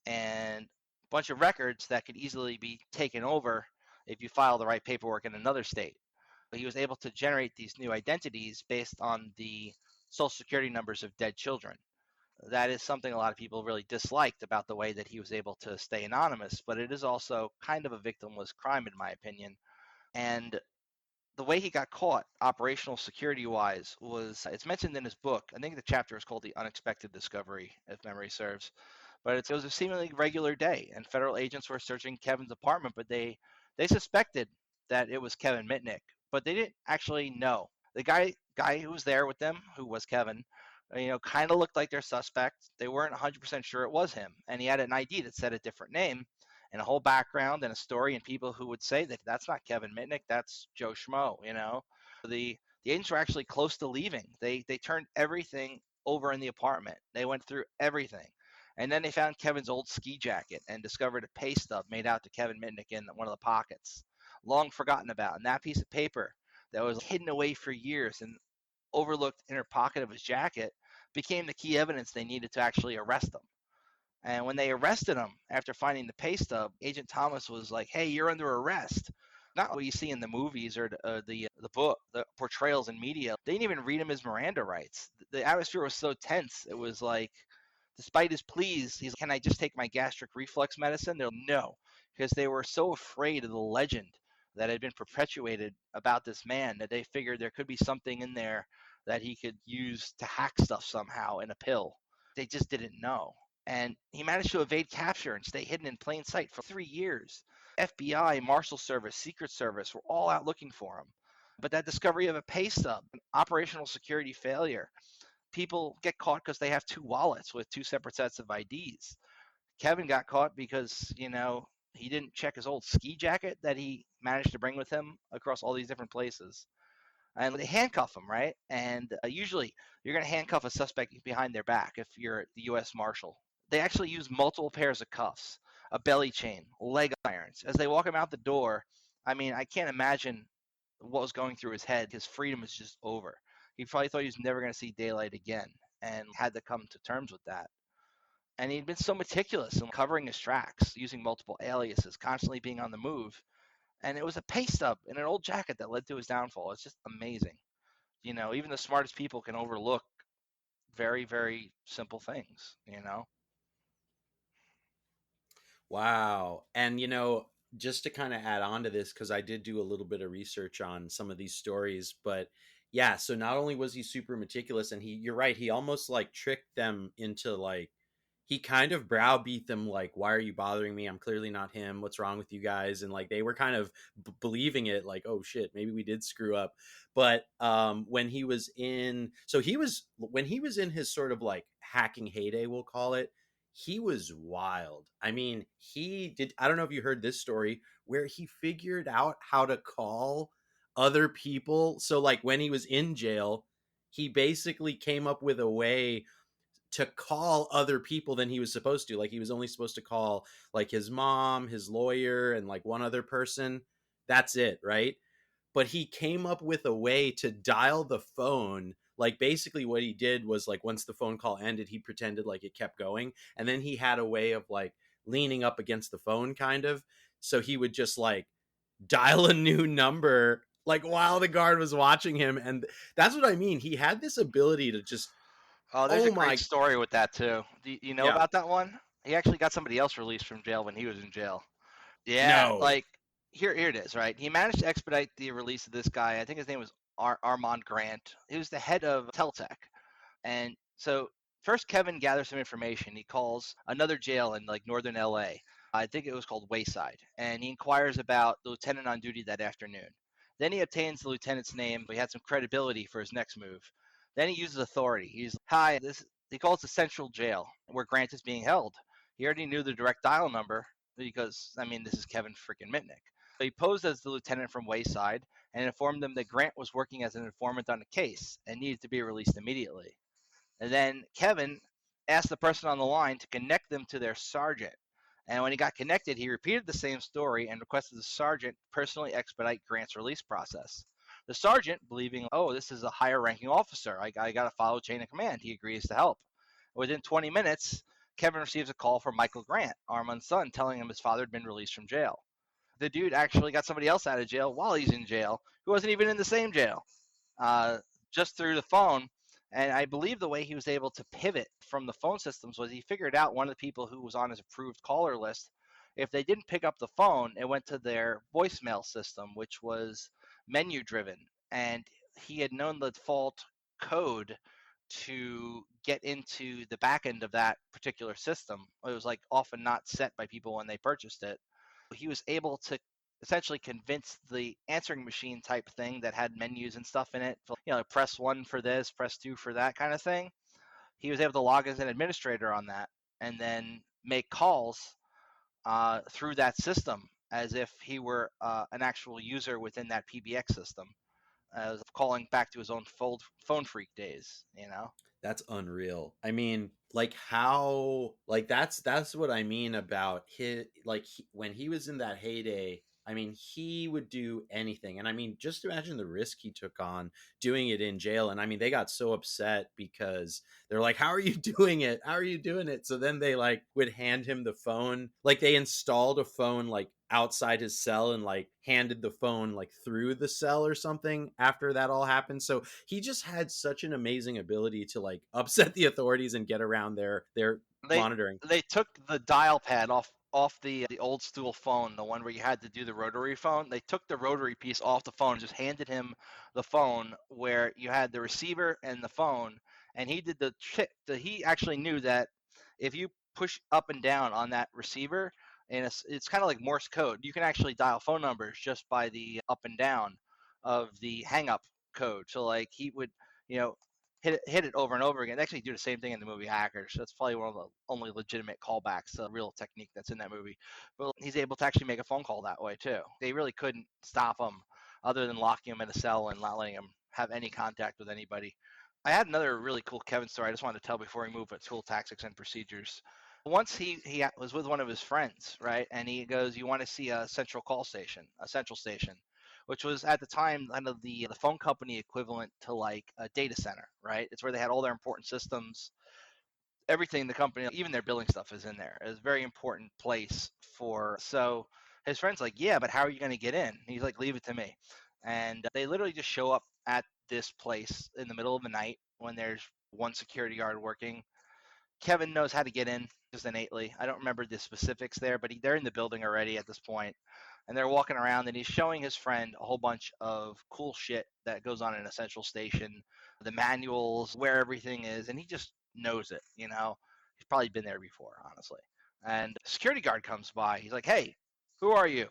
and a bunch of records that could easily be taken over if you file the right paperwork in another state. But he was able to generate these new identities based on the social security numbers of dead children. That is something a lot of people really disliked about the way that he was able to stay anonymous, but it is also kind of a victimless crime, in my opinion. And the way he got caught operational security wise was, it's mentioned in his book. I think the chapter is called The Unexpected Discovery, if memory serves. But it was a seemingly regular day, and federal agents were searching Kevin's apartment, but they suspected that it was Kevin Mitnick, but they didn't actually know. The guy who was there with them, who was Kevin, kind of looked like their suspect. They weren't 100% sure it was him, and he had an ID that said a different name and a whole background and a story, and people who would say that that's not Kevin Mitnick, that's Joe Schmo. The agents were actually close to leaving. They turned everything over in the apartment. They went through everything. And then they found Kevin's old ski jacket and discovered a pay stub made out to Kevin Mitnick in one of the pockets, long forgotten about. And that piece of paper that was hidden away for years and overlooked inner pocket of his jacket became the key evidence they needed to actually arrest him. And when they arrested him after finding the pay stub, Agent Thomas was like, "Hey, you're under arrest." Not what you see in the movies or the book, the portrayals in media. They didn't even read him his Miranda rights. The atmosphere was so tense. It was like, despite his pleas, he's like, "Can I just take my gastric reflux medicine?" They're like, no, because they were so afraid of the legend that had been perpetuated about this man that they figured there could be something in there that he could use to hack stuff somehow in a pill. They just didn't know. And he managed to evade capture and stay hidden in plain sight for 3 years. FBI, Marshal Service, Secret Service were all out looking for him. But that discovery of a pay stub, an operational security failure, people get caught because they have two wallets with two separate sets of IDs. Kevin got caught because, he didn't check his old ski jacket that he managed to bring with him across all these different places. And they handcuff him, right? And usually you're going to handcuff a suspect behind their back if you're the U.S. Marshal. They actually use multiple pairs of cuffs, a belly chain, leg irons. As they walk him out the door, I mean, I can't imagine what was going through his head. His freedom is just over. He probably thought he was never going to see daylight again and had to come to terms with that. And he'd been so meticulous in covering his tracks, using multiple aliases, constantly being on the move. And it was a pay stub in an old jacket that led to his downfall. It's just amazing. Even the smartest people can overlook very, very simple things. Wow. And, just to kind of add on to this, because I did do a little bit of research on some of these stories, but yeah, so not only was he super meticulous, and you're right, he almost like tricked them into like, he kind of browbeat them like, why are you bothering me? I'm clearly not him. What's wrong with you guys? And like, they were kind of believing it, like, oh shit, maybe we did screw up. But when he was in his sort of like hacking heyday, we'll call it, he was wild. I mean, I don't know if you heard this story where he figured out how to call other people. So like when he was in jail, he basically came up with a way to call other people than he was supposed to. Like he was only supposed to call like his mom, his lawyer, and like one other person. That's it, right? But he came up with a way to dial the phone. Like basically what he did was like once the phone call ended, he pretended like it kept going. And then he had a way of like leaning up against the phone kind of. So he would just like dial a new number like while the guard was watching him. And that's what I mean. He had this ability to just, Oh, there's a oh great my, story with that too. Do you know yeah, about that one? He actually got somebody else released from jail when he was in jail. Yeah, no. like here it is, right? He managed to expedite the release of this guy. I think his name was Armand Grant. He was the head of Teltec. And so first Kevin gathers some information. He calls another jail in like northern LA. I think it was called Wayside. And he inquires about the lieutenant on duty that afternoon. Then he obtains the lieutenant's name, but he had some credibility for his next move. Then he uses authority. He's hi, this he calls the central jail where Grant is being held. He already knew the direct dial number because I mean this is Kevin freaking Mitnick. So he posed as the lieutenant from Wayside and informed them that Grant was working as an informant on a case and needed to be released immediately. And then Kevin asked the person on the line to connect them to their sergeant. And when he got connected, he repeated the same story and requested the sergeant personally expedite Grant's release process. The sergeant, believing, oh, this is a higher ranking officer, I got to follow chain of command, he agrees to help. Within 20 minutes, Kevin receives a call from Michael Grant, Armand's son, telling him his father had been released from jail. The dude actually got somebody else out of jail while he's in jail, who wasn't even in the same jail, uh, just through the phone. And I believe the way he was able to pivot from the phone systems was he figured out one of the people who was on his approved caller list. If they didn't pick up the phone, it went to their voicemail system, which was menu driven. And he had known the default code to get into the back end of that particular system. It was like often not set by people when they purchased it. He was able to essentially convince the answering machine type thing that had menus and stuff in it, press 1 for this, press 2 for that kind of thing. He was able to log as an administrator on that and then make calls through that system as if he were an actual user within that PBX system, as calling back to his own phone freak days, That's unreal. I mean, like how, like that's what I mean about his, like when he was in that heyday. I mean, he would do anything. And I mean, just imagine the risk he took on doing it in jail. And I mean, they got so upset because they're like, how are you doing it? How are you doing it? So then they like would hand him the phone. Like they installed a phone like outside his cell and like handed the phone like through the cell or something after that all happened. So he just had such an amazing ability to like upset the authorities and get around their they monitoring. they took the dial pad off the old stool phone, the one where you had to do the rotary phone. They took the rotary piece off the phone and just handed him the phone where you had the receiver and the phone, and he did the trick. He actually knew that if you push up and down on that receiver, and it's kind of like Morse code, you can actually dial phone numbers just by the up and down of the hang up code. So like he would, you know, hit it over and over again. They actually do the same thing in the movie Hackers. That's probably one of the only legitimate callbacks to the real technique that's in that movie. But he's able to actually make a phone call that way too. They really couldn't stop him other than locking him in a cell and not letting him have any contact with anybody. I had another really cool Kevin story I just wanted to tell before we move at tool tactics and procedures. Once he was with one of his friends, right? And he goes, "You want to see a central call station, a central station?" Which was at the time kind of the phone company equivalent to like a data center, right? It's where they had all their important systems, everything in the company, even their billing stuff is in there. It's a very important place for. So his friend's like, yeah, but how are you going to get in? He's like, leave it to me. And they literally just show up at this place in the middle of the night when there's one security guard working. Kevin knows how to get in just innately. I don't remember the specifics there, but they're in the building already at this point, and they're walking around, and he's showing his friend a whole bunch of cool shit that goes on in a central station, the manuals, where everything is, and he just knows it. He's probably been there before, honestly. And the security guard comes by. He's like, "Hey, who are you?"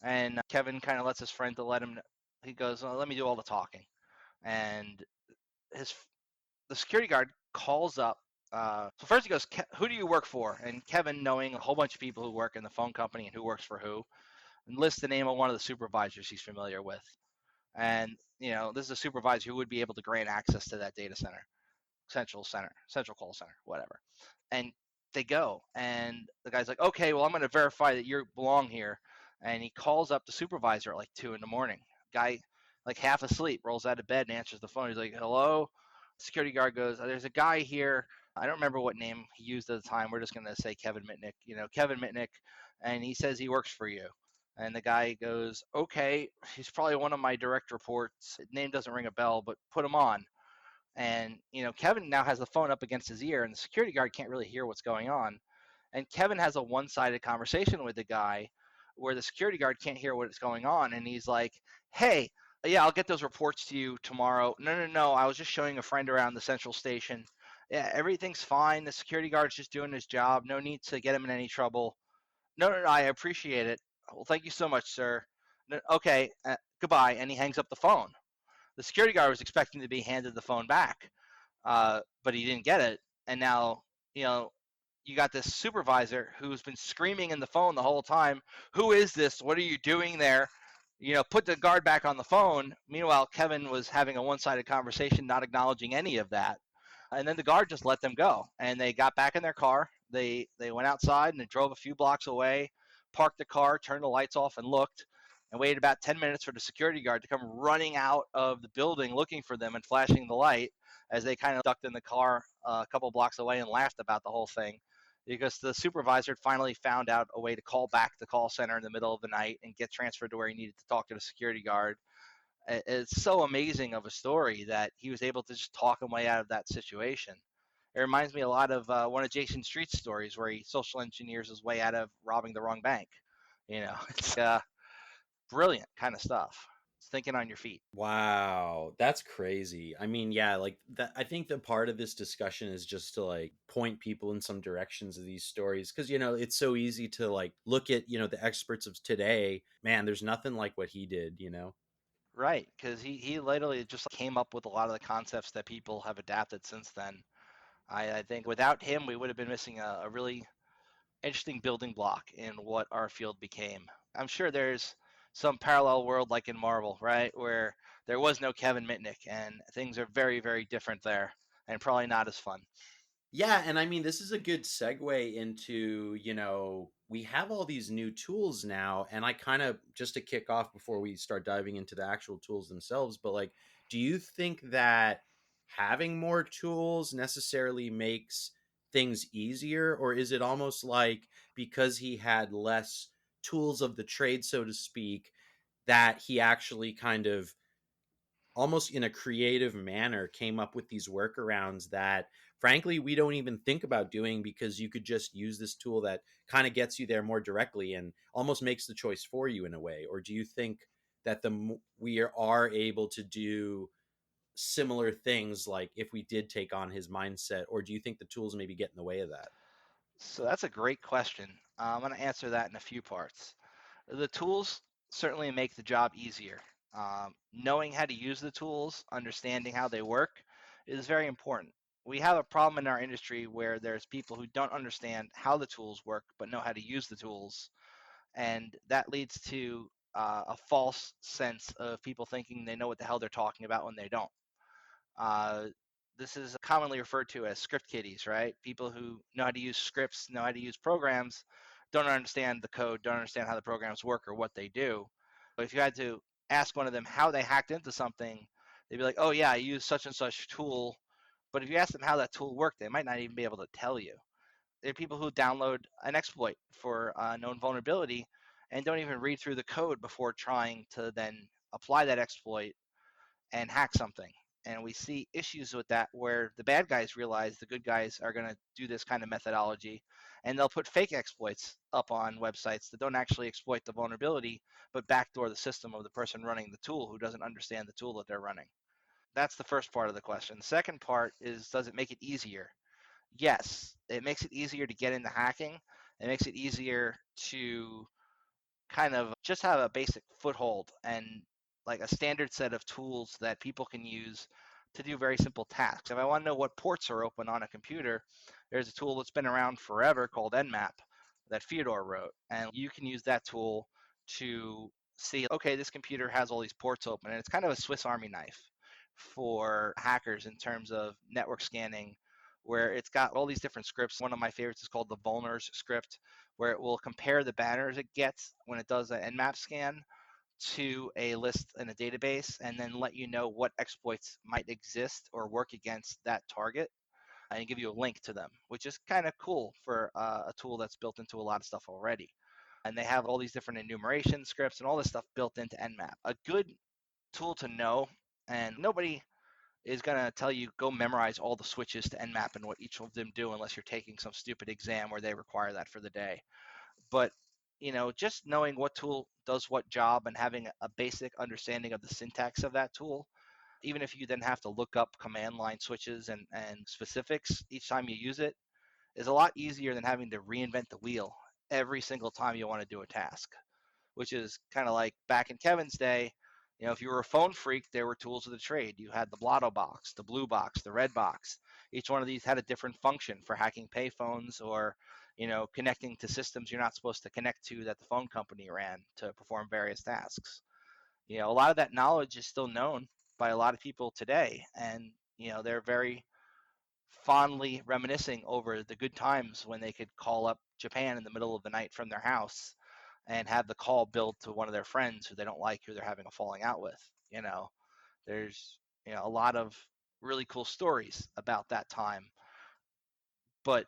And Kevin kind of lets his friend to let him know. He goes, "Let me do all the talking." And his the security guard calls up. So first he goes, "Who do you work for?" And Kevin, knowing a whole bunch of people who work in the phone company and who works for who, and lists the name of one of the supervisors he's familiar with. And this is a supervisor who would be able to grant access to that data center, central call center, whatever. And they go, and the guy's like, "Okay, well, I'm going to verify that you belong here." And he calls up the supervisor at like 2 a.m. Guy, like half asleep, rolls out of bed and answers the phone. He's like, "Hello." Security guard goes, "There's a guy here. I don't remember what name he used at the time. We're just going to say Kevin Mitnick. Kevin Mitnick, and he says he works for you." And the guy goes, okay, he's probably one of my direct reports. Name doesn't ring a bell, but put him on. And, Kevin now has the phone up against his ear, and the security guard can't really hear what's going on. And Kevin has a one-sided conversation with the guy where the security guard can't hear what's going on. And he's like, hey, yeah, I'll get those reports to you tomorrow. No. I was just showing a friend around the central station. Yeah, everything's fine. The security guard's just doing his job. No need to get him in any trouble. No, I appreciate it. Well, thank you so much, sir. No, okay, goodbye. And he hangs up the phone. The security guard was expecting to be handed the phone back, but he didn't get it. And now, you got this supervisor who's been screaming in the phone the whole time. Who is this? What are you doing there? Put the guard back on the phone. Meanwhile, Kevin was having a one-sided conversation, not acknowledging any of that. And then the guard just let them go. And they got back in their car. They went outside and they drove a few blocks away, parked the car, turned the lights off, and looked, and waited about 10 minutes for the security guard to come running out of the building looking for them and flashing the light as they kind of ducked in the car a couple blocks away and laughed about the whole thing, because the supervisor finally found out a way to call back the call center in the middle of the night and get transferred to where he needed to talk to the security guard. It's so amazing of a story that he was able to just talk him way out of that situation. It reminds me a lot of one of Jason Street's stories where he social engineers his way out of robbing the wrong bank. It's brilliant kind of stuff. It's thinking on your feet. Wow, that's crazy. I mean, yeah, like that. I think the part of this discussion is just to like point people in some directions of these stories, because it's so easy to like look at the experts of today. Man, there's nothing like what he did. Right, because he literally just came up with a lot of the concepts that people have adapted since then. I think without him, we would have been missing a really interesting building block in what our field became. I'm sure there's some parallel world like in Marvel, right, where there was no Kevin Mitnick and things are very, very different there and probably not as fun. Yeah, and I mean, this is a good segue into, we have all these new tools now, and I kind of, just to kick off before we start diving into the actual tools themselves, but like, do you think that having more tools necessarily makes things easier, or is it almost like because he had less tools of the trade, so to speak, that he actually kind of almost in a creative manner came up with these workarounds that frankly we don't even think about doing, because you could just use this tool that kind of gets you there more directly and almost makes the choice for you in a way? Or do you think that we are able to do similar things, like if we did take on his mindset, or do you think the tools maybe get in the way of that? So that's a great question. I'm going to answer that in a few parts. The tools certainly make the job easier. Knowing how to use the tools, understanding how they work, is very important. We have a problem in our industry where there's people who don't understand how the tools work but know how to use the tools, and that leads to a false sense of people thinking they know what the hell they're talking about when they don't. Uh, this is commonly referred to as script kiddies, right? People who know how to use scripts, know how to use programs, don't understand the code, don't understand how the programs work or what they do. But if you had to ask one of them how they hacked into something, they'd be like, oh, yeah, I use such and such tool. But if you ask them how that tool worked, they might not even be able to tell you. There are people who download an exploit for a known vulnerability and don't even read through the code before trying to then apply that exploit and hack something. And we see issues with that where the bad guys realize the good guys are going to do this kind of methodology, and they'll put fake exploits up on websites that don't actually exploit the vulnerability, but backdoor the system of the person running the tool who doesn't understand the tool that they're running. That's the first part of the question. The second part is, does it make it easier? Yes, it makes it easier to get into hacking. It makes it easier to kind of just have a basic foothold and like a standard set of tools that people can use to do very simple tasks. If I want to know what ports are open on a computer, there's a tool that's been around forever called Nmap that Fyodor wrote. And you can use that tool to see, okay, this computer has all these ports open. And it's kind of a Swiss Army knife for hackers in terms of network scanning, where it's got all these different scripts. One of my favorites is called the Vulners script, where it will compare the banners it gets when it does an Nmap scan to a list in a database, and then let you know what exploits might exist or work against that target, and give you a link to them, which is kind of cool for a tool that's built into a lot of stuff already. and they have all these different enumeration scripts and all this stuff built into Nmap. A good tool to know, and nobody is going to tell you go memorize all the switches to Nmap and what each of them do unless you're taking some stupid exam where they require that for the day. But just knowing what tool does what job and having a basic understanding of the syntax of that tool, even if you then have to look up command line switches and specifics each time you use it, is a lot easier than having to reinvent the wheel every single time you want to do a task, which is kind of like back in Kevin's day. If you were a phone freak, there were tools of the trade. You had the Blotto box, the blue box, the red box. Each one of these had a different function for hacking payphones or, connecting to systems you're not supposed to connect to that the phone company ran to perform various tasks. A lot of that knowledge is still known by a lot of people today, and they're very fondly reminiscing over the good times when they could call up Japan in the middle of the night from their house and have the call billed to one of their friends who they don't like, who they're having a falling out with. There's a lot of really cool stories about that time. But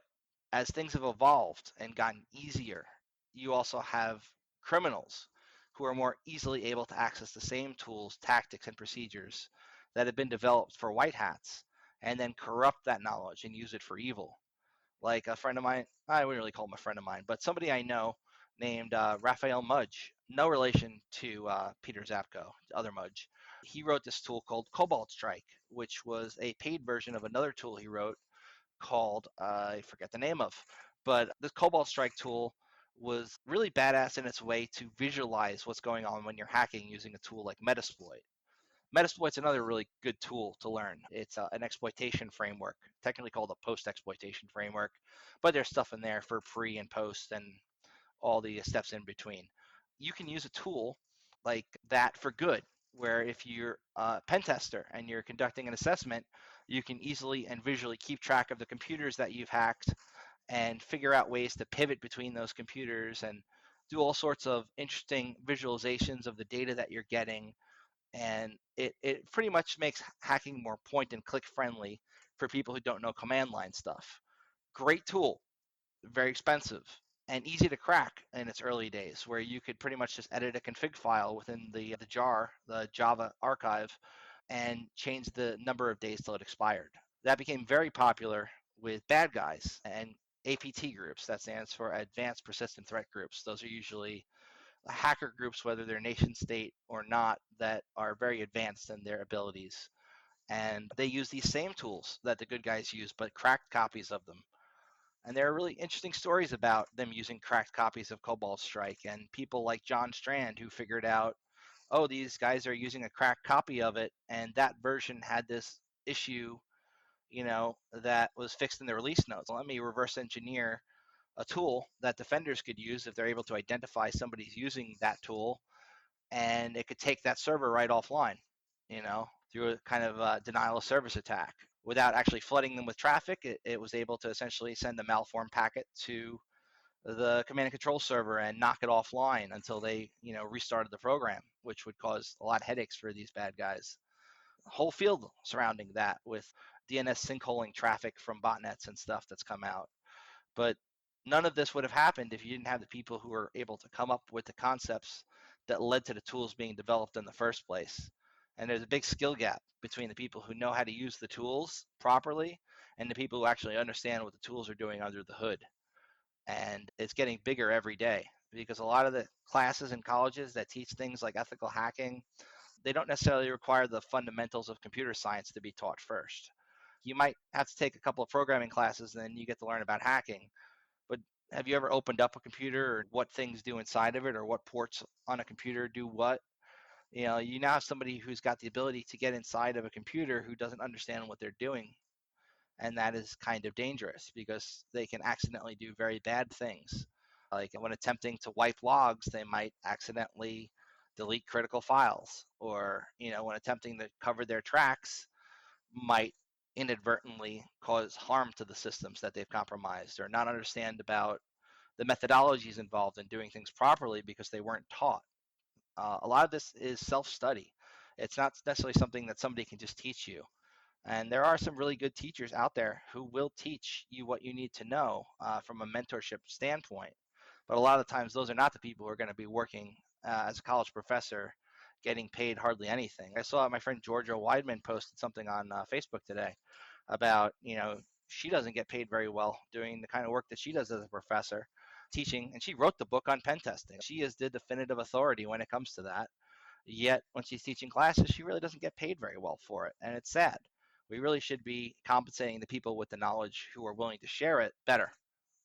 as things have evolved and gotten easier, you also have criminals who are more easily able to access the same tools, tactics, and procedures that have been developed for white hats and then corrupt that knowledge and use it for evil. Like a friend of mine, I wouldn't really call him a friend of mine, but somebody I know named Raphael Mudge, no relation to Peter Zapko, other Mudge. He wrote this tool called Cobalt Strike, which was a paid version of another tool he wrote called, I forget the name of, but this Cobalt Strike tool was really badass in its way to visualize what's going on when you're hacking using a tool like Metasploit. Metasploit's another really good tool to learn. It's an exploitation framework, technically called a post-exploitation framework, but there's stuff in there for pre and post and all the steps in between. You can use a tool like that for good, where if you're a pen tester and you're conducting an assessment, you can easily and visually keep track of the computers that you've hacked and figure out ways to pivot between those computers and do all sorts of interesting visualizations of the data that you're getting. And it pretty much makes hacking more point and click friendly for people who don't know command line stuff. Great tool, very expensive, and easy to crack in its early days, where you could pretty much just edit a config file within the jar, the Java archive, and change the number of days till it expired. That became very popular with bad guys and APT groups. That stands for Advanced Persistent Threat Groups. Those are usually hacker groups, whether they're nation state or not, that are very advanced in their abilities. And they use these same tools that the good guys use, but cracked copies of them. And there are really interesting stories about them using cracked copies of Cobalt Strike and people like John Strand who figured out, oh, these guys are using a cracked copy of it, and that version had this issue, that was fixed in the release notes. Let me reverse engineer a tool that defenders could use if they're able to identify somebody's using that tool, and it could take that server right offline, through a kind of denial of service attack. Without actually flooding them with traffic, it was able to essentially send a malformed packet to the command and control server and knock it offline until they, restarted the program, which would cause a lot of headaches for these bad guys. Whole field surrounding that with DNS sinkholing traffic from botnets and stuff that's come out. But none of this would have happened if you didn't have the people who were able to come up with the concepts that led to the tools being developed in the first place. And there's a big skill gap between the people who know how to use the tools properly and the people who actually understand what the tools are doing under the hood. And it's getting bigger every day because a lot of the classes in colleges that teach things like ethical hacking, they don't necessarily require the fundamentals of computer science to be taught first. You might have to take a couple of programming classes and then you get to learn about hacking. But have you ever opened up a computer or what things do inside of it or what ports on a computer do what? You now have somebody who's got the ability to get inside of a computer who doesn't understand what they're doing. And that is kind of dangerous because they can accidentally do very bad things. Like when attempting to wipe logs, they might accidentally delete critical files, or when attempting to cover their tracks, might inadvertently cause harm to the systems that they've compromised, or not understand about the methodologies involved in doing things properly because they weren't taught. A lot of this is self-study. It's not necessarily something that somebody can just teach you. And there are some really good teachers out there who will teach you what you need to know from a mentorship standpoint. But a lot of the times, those are not the people who are going to be working as a college professor, getting paid hardly anything. I saw my friend Georgia Weidman posted something on Facebook today about, she doesn't get paid very well doing the kind of work that she does as a professor teaching, and she wrote the book on pen testing. She is the definitive authority when it comes to that. Yet when she's teaching classes, she really doesn't get paid very well for it, and it's sad. We really should be compensating the people with the knowledge who are willing to share it better.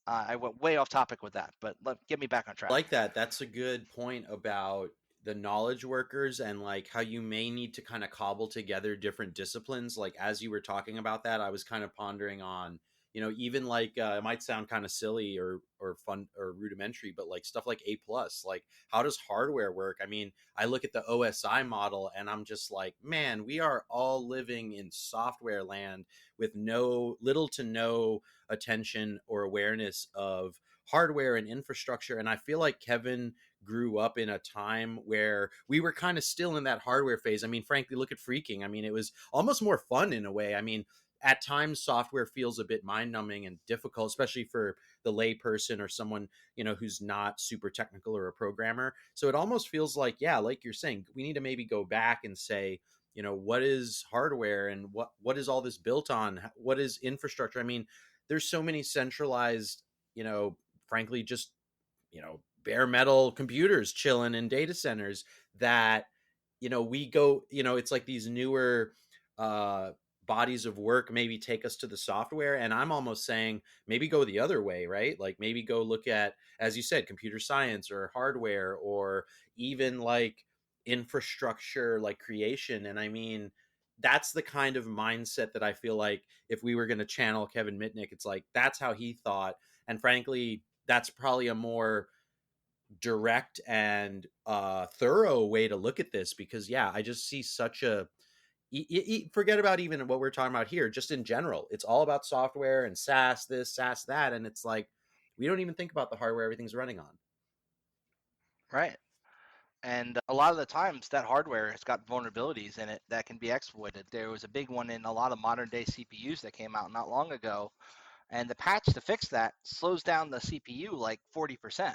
I went way off topic with that, but get me back on track. Like that. That's a good point about the knowledge workers and like how you may need to kind of cobble together different disciplines. Like as you were talking about that, I was kind of pondering on, even like it might sound kind of silly or fun or rudimentary, but like stuff like A+, like how does hardware work? I mean, I look at the OSI model and I'm just like, man, we are all living in software land with little to no attention or awareness of hardware and infrastructure. And I feel like Kevin grew up in a time where we were kind of still in that hardware phase. I mean, frankly, look at Freaking. I mean, it was almost more fun in a way. I mean, at times software feels a bit mind numbing and difficult, especially for the lay person or someone, who's not super technical or a programmer. So it almost feels like, yeah, like you're saying, we need to maybe go back and say, what is hardware and what is all this built on? What is infrastructure? I mean, there's so many centralized, frankly, just, bare metal computers chilling in data centers that, we go, it's like these newer bodies of work maybe take us to the software. And I'm almost saying maybe go the other way, right? Like maybe go look at, as you said, computer science or hardware or even like infrastructure, like creation. And I mean, that's the kind of mindset that I feel like if we were going to channel Kevin Mitnick, it's like that's how he thought. And frankly, that's probably a more direct and thorough way to look at this because, yeah, I just see such a forget about even what we're talking about here, just in general. It's all about software and SaaS this, SaaS that. And it's like, we don't even think about the hardware everything's running on. Right. And a lot of the times that hardware has got vulnerabilities in it that can be exploited. There was a big one in a lot of modern day CPUs that came out not long ago. And the patch to fix that slows down the CPU like 40%.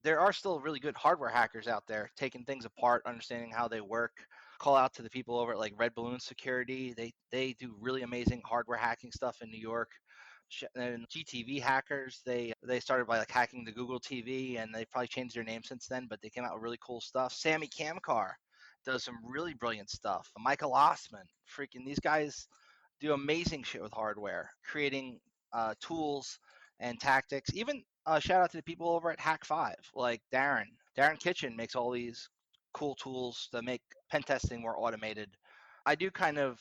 There are still really good hardware hackers out there taking things apart, understanding how they work. Call out to the people over at like Red Balloon Security. They do really amazing hardware hacking stuff in New York. And GTV hackers, they started by like hacking the Google TV, and they probably changed their name since then, but they came out with really cool stuff. Sammy Kamkar does some really brilliant stuff. Michael Osman, freaking these guys do amazing shit with hardware, creating tools and tactics. Even shout out to the people over at Hack5, like Darren. Darren Kitchen makes all these cool tools that make pen testing more automated. I do kind of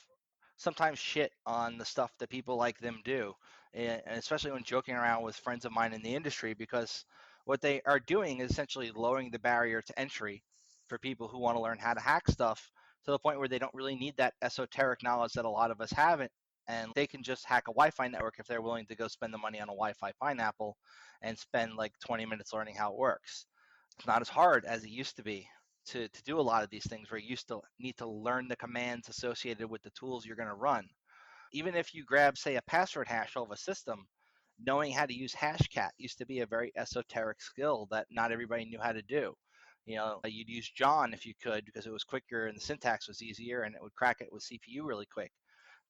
sometimes shit on the stuff that people like them do, and especially when joking around with friends of mine in the industry, because what they are doing is essentially lowering the barrier to entry for people who want to learn how to hack stuff to the point where they don't really need that esoteric knowledge that a lot of us haven't, and they can just hack a Wi-Fi network if they're willing to go spend the money on a Wi-Fi pineapple and spend like 20 minutes learning how it works. It's not as hard as it used to be to do a lot of these things where you still need to learn the commands associated with the tools you're going to run. Even if you grab, say, a password hash of a system, knowing how to use Hashcat used to be a very esoteric skill that not everybody knew how to do. You'd use John if you could because it was quicker and the syntax was easier and it would crack it with CPU really quick.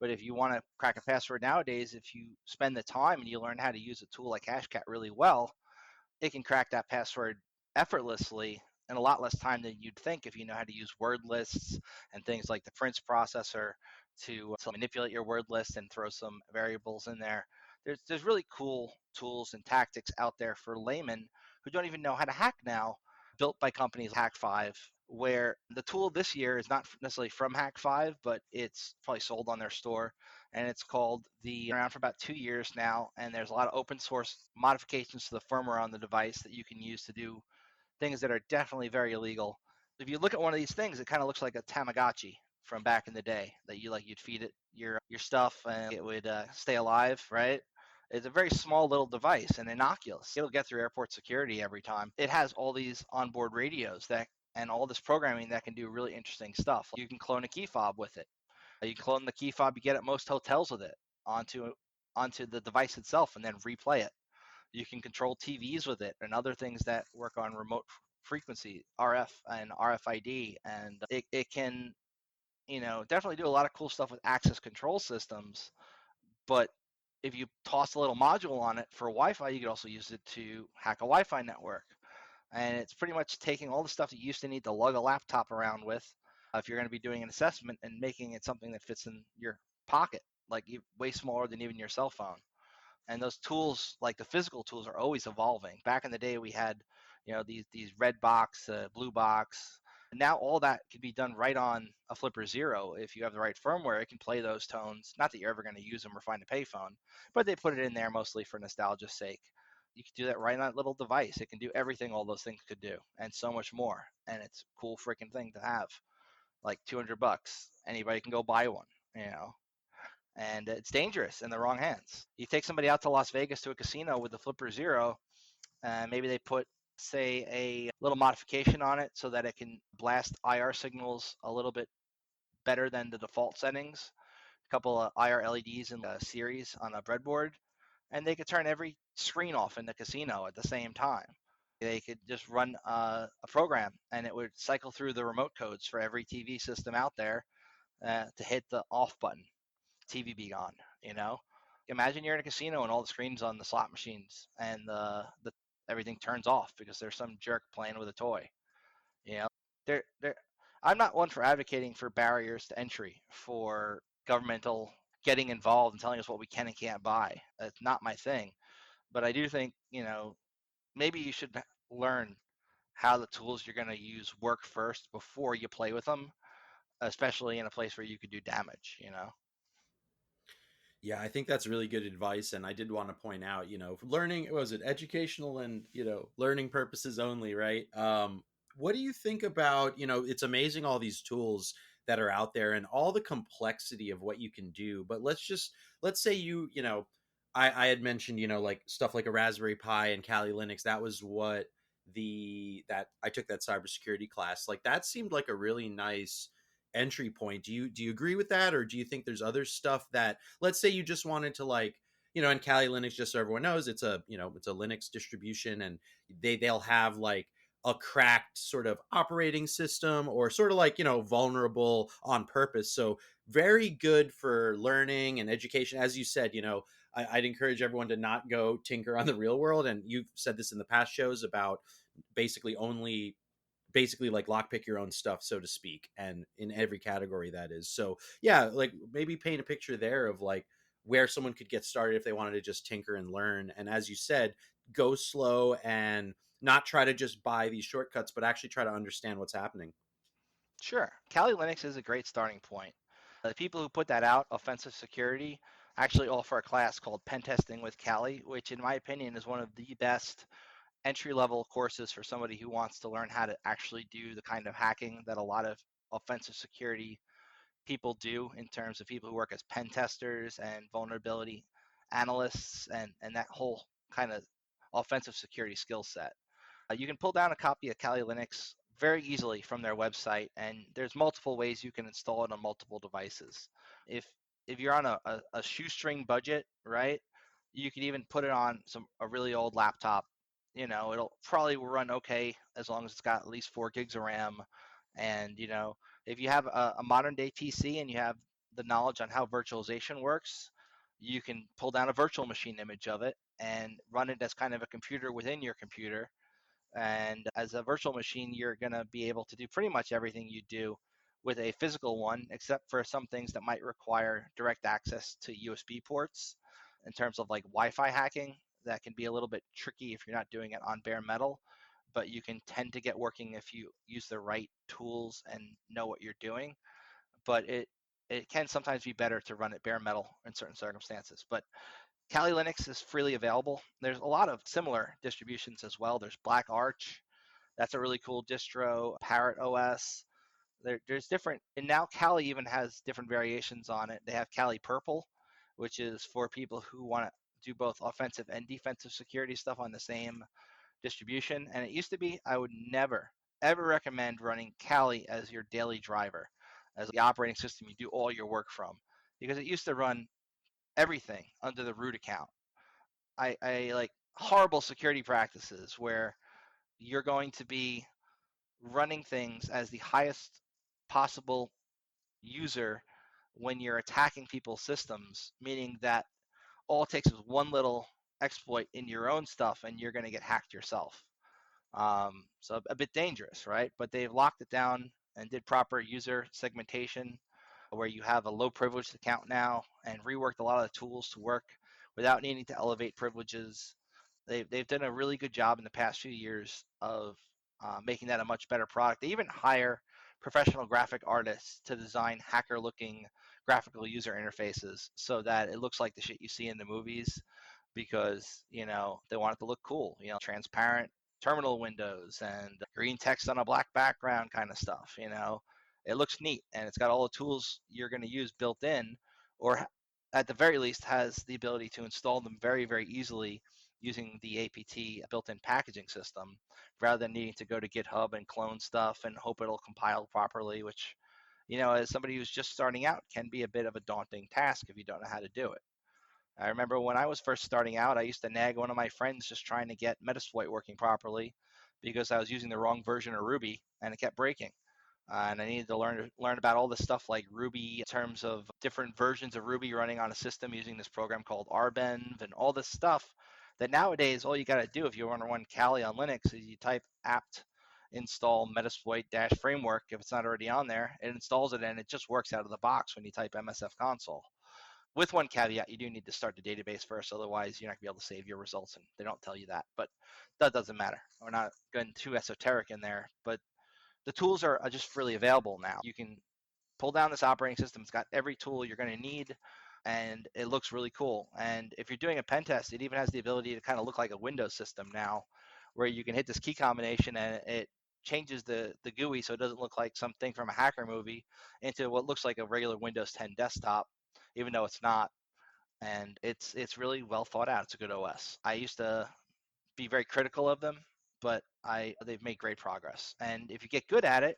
But if you want to crack a password nowadays, if you spend the time and you learn how to use a tool like Hashcat really well, it can crack that password effortlessly in a lot less time than you'd think if you know how to use word lists and things like the Prince processor to manipulate your word list and throw some variables in there. There's really cool tools and tactics out there for laymen who don't even know how to hack now, built by companies like Hack5, where the tool this year is not necessarily from Hack5, but it's probably sold on their store. And it's called around for about 2 years now. And there's a lot of open source modifications to the firmware on the device that you can use to do things that are definitely very illegal. If you look at one of these things, it kind of looks like a Tamagotchi from back in the day that you'd feed it your stuff and it would stay alive, right? It's a very small little device and innocuous. It'll get through airport security every time. It has all these onboard radios and all this programming that can do really interesting stuff. You can clone a key fob with it. You can clone the key fob you get at most hotels with it onto the device itself and then replay it. You can control TVs with it and other things that work on remote frequency, RF and RFID, and it can, definitely do a lot of cool stuff with access control systems. But if you toss a little module on it for Wi-Fi, you could also use it to hack a Wi-Fi network. And it's pretty much taking all the stuff that you used to need to lug a laptop around with, if you're going to be doing an assessment, and making it something that fits in your pocket, like way smaller than even your cell phone. And those tools, like the physical tools, are always evolving. Back in the day, we had, these red box, blue box. Now all that can be done right on a Flipper Zero. If you have the right firmware, it can play those tones. Not that you're ever going to use them or find a payphone, but they put it in there mostly for nostalgia's sake. You can do that right on that little device. It can do everything all those things could do, and so much more. And it's a cool freaking thing to have. Like $200, anybody can go buy one. You know, and it's dangerous in the wrong hands. You take somebody out to Las Vegas to a casino with the Flipper Zero, and maybe they put, say, a little modification on it so that it can blast IR signals a little bit better than the default settings. A couple of IR LEDs in a series on a breadboard, and they could turn every screen off in the casino at the same time. They could just run a program, and it would cycle through the remote codes for every TV system out there to hit the off button. TV be gone, you know? Imagine you're in a casino and all the screens on the slot machines and the everything turns off because there's some jerk playing with a toy. You know, there I'm not one for advocating for barriers to entry for governmental getting involved and telling us what we can and can't buy. That's not my thing. But I do think, maybe you should learn how the tools you're going to use work first before you play with them, especially in a place where you could do damage. Yeah, I think that's really good advice. And I did want to point out, learning, was it educational and, learning purposes only, right? What do you think about, it's amazing all these tools that are out there and all the complexity of what you can do. But let's say I had mentioned, like stuff like a Raspberry Pi and Kali Linux. That was what that I took that cybersecurity class. Like that seemed like a really nice entry point. Do you agree with that, or do you think there's other stuff that, let's say you just wanted to, like, and Kali Linux, just so everyone knows, it's a Linux distribution, and they'll have like a cracked sort of operating system, or sort of like, vulnerable on purpose. So very good for learning and education. As you said, I'd encourage everyone to not go tinker on the real world. And you've said this in the past shows about basically like lockpick your own stuff, so to speak, and in every category that is. So yeah, like maybe paint a picture there of like where someone could get started if they wanted to just tinker and learn. And as you said, go slow and not try to just buy these shortcuts, but actually try to understand what's happening. Sure. Kali Linux is a great starting point. The people who put that out, Offensive Security, actually offer a class called Pen Testing with Kali, which in my opinion is one of the best entry-level courses for somebody who wants to learn how to actually do the kind of hacking that a lot of offensive security people do, in terms of people who work as pen testers and vulnerability analysts, and that whole kind of offensive security skill set. You can pull down a copy of Kali Linux very easily from their website, and there's multiple ways you can install it on multiple devices. If you're on a shoestring budget, right, you can even put it on a really old laptop. It'll probably run okay as long as it's got at least 4 gigs of RAM. And if you have a modern day PC and you have the knowledge on how virtualization works, you can pull down a virtual machine image of it and run it as kind of a computer within your computer. And as a virtual machine, you're going to be able to do pretty much everything you do with a physical one, except for some things that might require direct access to USB ports. In terms of like Wi-Fi hacking, that can be a little bit tricky if you're not doing it on bare metal, but you can tend to get working if you use the right tools and know what you're doing. But it can sometimes be better to run it bare metal in certain circumstances. But Kali Linux is freely available. There's a lot of similar distributions as well. There's Black Arch. That's a really cool distro. Parrot OS. There's different, and now Kali even has different variations on it. They have Kali Purple, which is for people who want to do both offensive and defensive security stuff on the same distribution. And it used to be, I would never, ever recommend running Kali as your daily driver, as the operating system you do all your work from, because it used to run everything under the root account. I like horrible security practices where you're going to be running things as the highest possible user when you're attacking people's systems, meaning that all it takes is one little exploit in your own stuff and you're going to get hacked yourself. So a bit dangerous, right? But they've locked it down and did proper user segmentation where you have a low privileged account now and reworked a lot of the tools to work without needing to elevate privileges. They've done a really good job in the past few years of making that a much better product. They even hire professional graphic artists to design hacker looking graphical user interfaces so that it looks like the shit you see in the movies because they want it to look cool, transparent terminal windows and green text on a black background kind of stuff. It looks neat and it's got all the tools you're going to use built in, or at the very least has the ability to install them very, very easily using the APT built-in packaging system rather than needing to go to GitHub and clone stuff and hope it'll compile properly, which as somebody who's just starting out can be a bit of a daunting task if you don't know how to do it. I remember when I was first starting out, I used to nag one of my friends just trying to get Metasploit working properly because I was using the wrong version of Ruby and it kept breaking. And I needed to learn about all this stuff like Ruby in terms of different versions of Ruby running on a system using this program called rbenv and all this stuff that nowadays all you got to do if you want to run Kali on Linux is you type apt install metasploit-framework. If it's not already on there, it installs it and it just works out of the box when you type msf console. With one caveat, you do need to start the database first, otherwise you're not going to be able to save your results, and they don't tell you that, but that doesn't matter. We're not going too esoteric in there, but the tools are just freely available now. You can pull down this operating system. It's got every tool you're going to need, and it looks really cool. And if you're doing a pen test, it even has the ability to kind of look like a Windows system now, where you can hit this key combination and it changes the GUI so it doesn't look like something from a hacker movie into what looks like a regular Windows 10 desktop, even though it's not. And it's really well thought out. It's a good OS. I used to be very critical of them, but they've made great progress. And if you get good at it,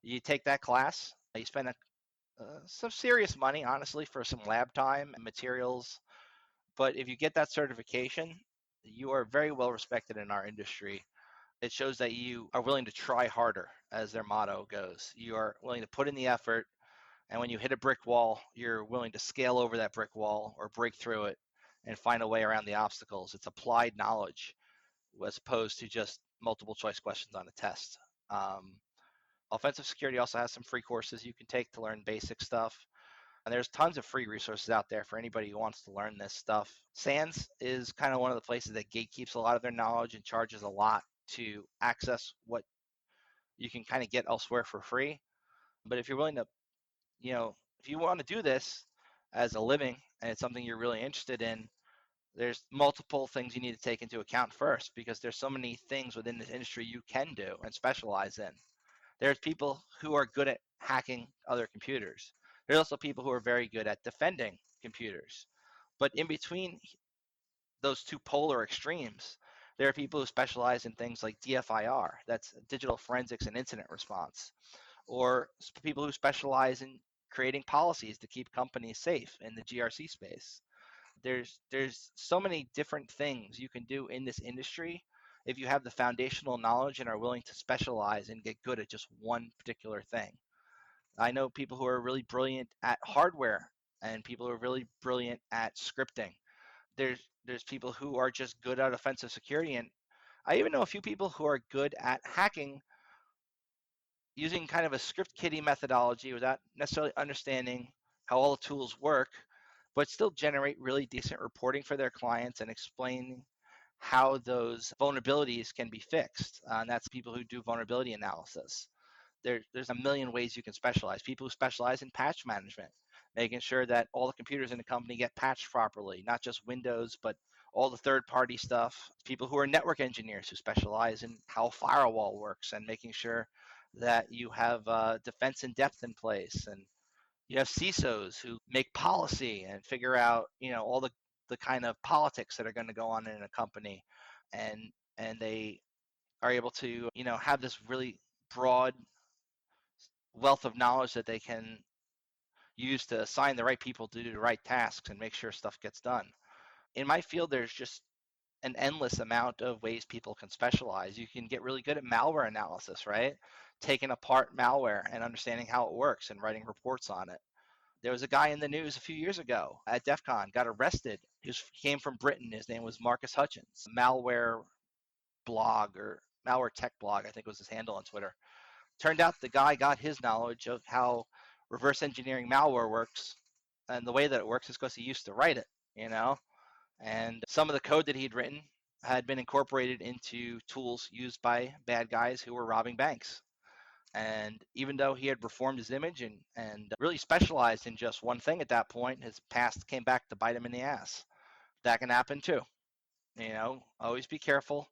you take that class, you spend some serious money, honestly, for some lab time and materials. But if you get that certification, you are very well respected in our industry. It shows that you are willing to try harder, as their motto goes. You are willing to put in the effort, and when you hit a brick wall, you're willing to scale over that brick wall or break through it and find a way around the obstacles. It's applied knowledge as opposed to just multiple choice questions on a test. Offensive security also has some free courses you can take to learn basic stuff. And there's tons of free resources out there for anybody who wants to learn this stuff. SANS is kind of one of the places that gatekeeps a lot of their knowledge and charges a lot to access what you can kind of get elsewhere for free. But if you're willing to, if you want to do this as a living and it's something you're really interested in, there's multiple things you need to take into account first because there's so many things within this industry you can do and specialize in. There's people who are good at hacking other computers. There's also people who are very good at defending computers. But in between those two polar extremes, there are people who specialize in things like DFIR, that's digital forensics and incident response, or people who specialize in creating policies to keep companies safe in the GRC space. There's so many different things you can do in this industry if you have the foundational knowledge and are willing to specialize and get good at just one particular thing. I know people who are really brilliant at hardware and people who are really brilliant at scripting. There's people who are just good at offensive security, and I even know a few people who are good at hacking using kind of a script kiddie methodology without necessarily understanding how all the tools work, but still generate really decent reporting for their clients and explain how those vulnerabilities can be fixed. And that's people who do vulnerability analysis. There's a million ways you can specialize. People who specialize in patch management, making sure that all the computers in the company get patched properly, not just Windows, but all the third-party stuff. People who are network engineers who specialize in how a firewall works and making sure that you have defense in depth in place. And you have CISOs who make policy and figure out, all the kind of politics that are going to go on in a company, and they are able to, have this really broad wealth of knowledge that they can use to assign the right people to do the right tasks and make sure stuff gets done. In my field, there's just an endless amount of ways people can specialize. You can get really good at malware analysis, right? Taking apart malware and understanding how it works and writing reports on it. There was a guy in the news a few years ago at DEF CON, got arrested. He came from Britain. His name was Marcus Hutchins. Malware blog, or malware tech blog, I think was his handle on Twitter. Turned out the guy got his knowledge of how reverse engineering malware works, and the way that it works is because he used to write it, you know? And some of the code that he'd written had been incorporated into tools used by bad guys who were robbing banks. And even though he had reformed his image and really specialized in just one thing at that point, his past came back to bite him in the ass. That can happen too. Always be careful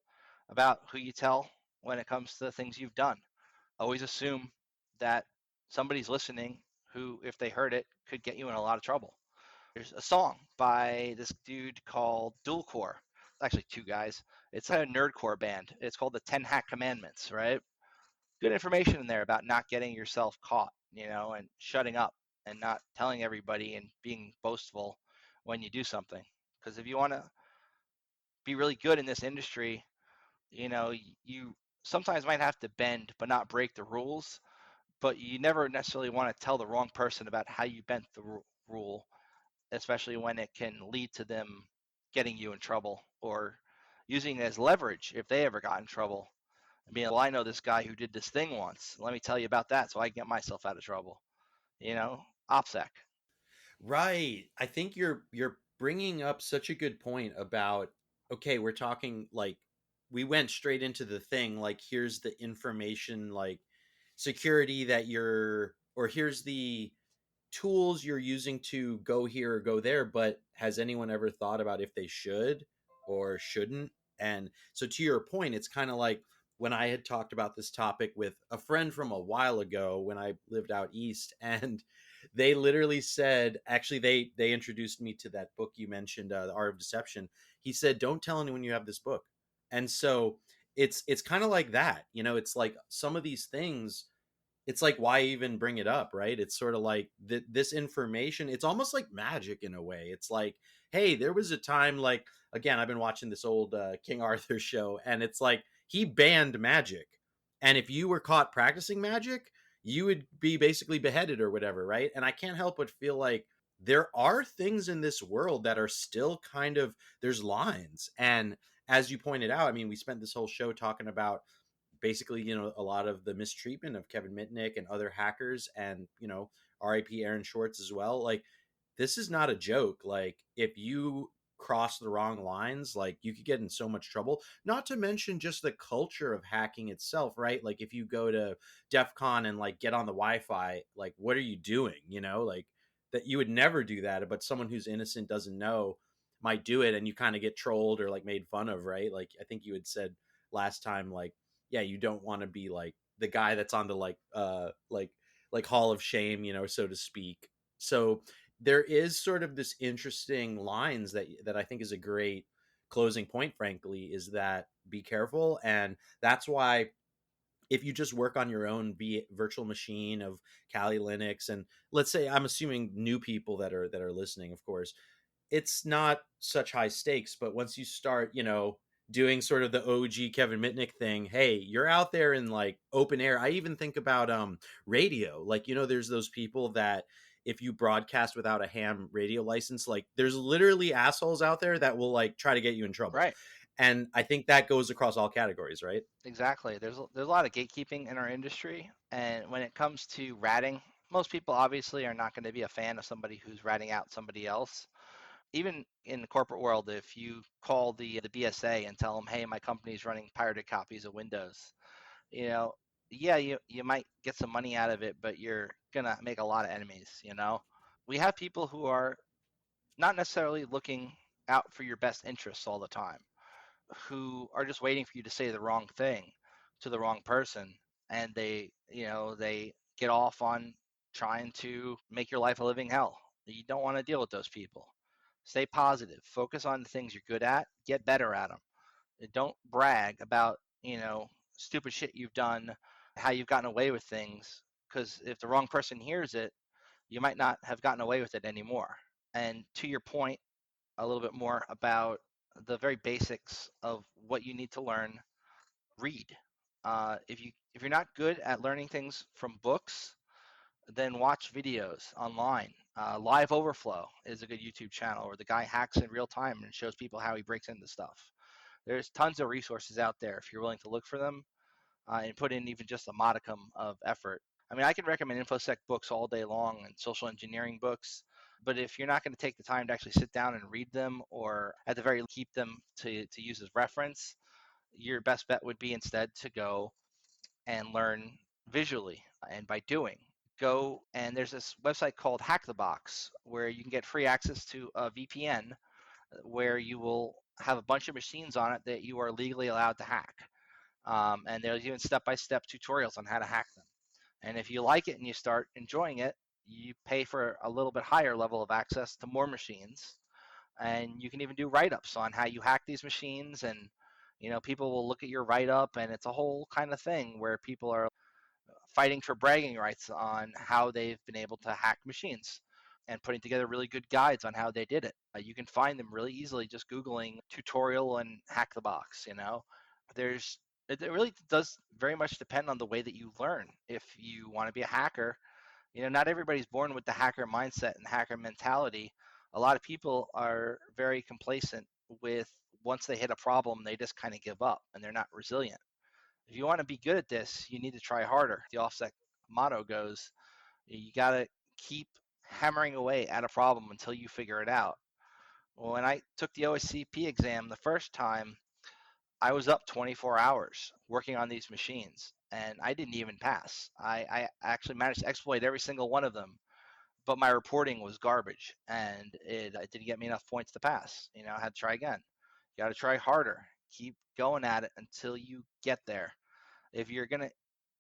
about who you tell when it comes to things you've done. Always assume that somebody's listening who, if they heard it, could get you in a lot of trouble. There's a song by this dude called Dualcore. Actually, two guys. It's a nerdcore band. It's called the 10 Hack Commandments, right? Good information in there about not getting yourself caught, and shutting up and not telling everybody and being boastful when you do something. Because if you want to be really good in this industry, you sometimes might have to bend but not break the rules, but you never necessarily want to tell the wrong person about how you bent the rule, especially when it can lead to them getting you in trouble or using it as leverage if they ever got in trouble. And being, well, I know this guy who did this thing once. Let me tell you about that so I can get myself out of trouble. OPSEC. Right. I think you're bringing up such a good point about, okay, we're talking like we went straight into the thing, like here's the information, like security that or here's the tools you're using to go here or go there, but has anyone ever thought about if they should or shouldn't? And so to your point, it's kind of like when I had talked about this topic with a friend from a while ago when I lived out east, and they literally said, actually they introduced me to that book you mentioned, The Art of Deception. He said, don't tell anyone you have this book. And so it's kind of like that, it's like some of these things, it's like, why even bring it up, right? It's sort of like this information, it's almost like magic in a way. It's like, hey, there was a time, like, again, I've been watching this old King Arthur show, and it's like he banned magic, and if you were caught practicing magic, you would be basically beheaded or whatever, right? And I can't help but feel like there are things in this world that are still kind of, there's lines. And as you pointed out, I mean, we spent this whole show talking about basically, a lot of the mistreatment of Kevin Mitnick and other hackers, and, RIP Aaron Schwartz as well. Like, this is not a joke. Like, if you cross the wrong lines, like, you could get in so much trouble, not to mention just the culture of hacking itself, right? Like, if you go to DEF CON and like get on the Wi-Fi, like, what are you doing? Like, that you would never do that, but someone who's innocent doesn't know might do it, and you kind of get trolled or like made fun of, right? Like, I think you had said last time, like, yeah, you don't want to be like the guy that's on the like hall of shame, so to speak. So there is sort of this interesting lines that I think is a great closing point, frankly, is that be careful. And that's why if you just work on your own virtual machine of Kali Linux, and let's say, I'm assuming new people that are listening, of course, it's not such high stakes, but once you start, doing sort of the OG Kevin Mitnick thing, hey, you're out there in like open air. I even think about radio. Like, there's those people that if you broadcast without a ham radio license, like there's literally assholes out there that will like try to get you in trouble. Right. And I think that goes across all categories, right? Exactly. There's a lot of gatekeeping in our industry, and when it comes to ratting, most people obviously are not going to be a fan of somebody who's ratting out somebody else. Even in the corporate world, if you call the BSA and tell them, hey, my company's running pirated copies of Windows, yeah, you might get some money out of it, but you're gonna make a lot of enemies. We have people who are not necessarily looking out for your best interests all the time, who are just waiting for you to say the wrong thing to the wrong person, and they get off on trying to make your life a living hell. You don't want to deal with those people. Stay positive, focus on the things you're good at, get better at them. Don't brag about stupid shit you've done, how you've gotten away with things, because if the wrong person hears it, you might not have gotten away with it anymore. And to your point, a little bit more about the very basics of what you need to learn, read. If you're not good at learning things from books, then watch videos online. Live Overflow is a good YouTube channel where the guy hacks in real time and shows people how he breaks into stuff. There's tons of resources out there if you're willing to look for them and put in even just a modicum of effort. I mean, I can recommend InfoSec books all day long and social engineering books, but if you're not going to take the time to actually sit down and read them, or at the very least keep them to use as reference, your best bet would be instead to go and learn visually and by doing. Go and there's this website called Hack the Box where you can get free access to a VPN where you will have a bunch of machines on it that you are legally allowed to hack. And there's even step-by-step tutorials on how to hack them. And if you like it and you start enjoying it, you pay for a little bit higher level of access to more machines. And you can even do write-ups on how you hack these machines. And, people will look at your write-up, and it's a whole kind of thing where people are fighting for bragging rights on how they've been able to hack machines and putting together really good guides on how they did it. You can find them really easily just Googling tutorial and hack the box. There's it really does very much depend on the way that you learn. If you want to be a hacker, not everybody's born with the hacker mindset and hacker mentality. A lot of people are very complacent with once they hit a problem, they just kind of give up and they're not resilient. If you want to be good at this, you need to try harder. The offset motto goes, you got to keep hammering away at a problem until you figure it out. When I took the OSCP exam the first time, I was up 24 hours working on these machines and I didn't even pass. I actually managed to exploit every single one of them, but my reporting was garbage and it didn't get me enough points to pass. I had to try again. You got to try harder. Keep going at it until you get there. If you're going to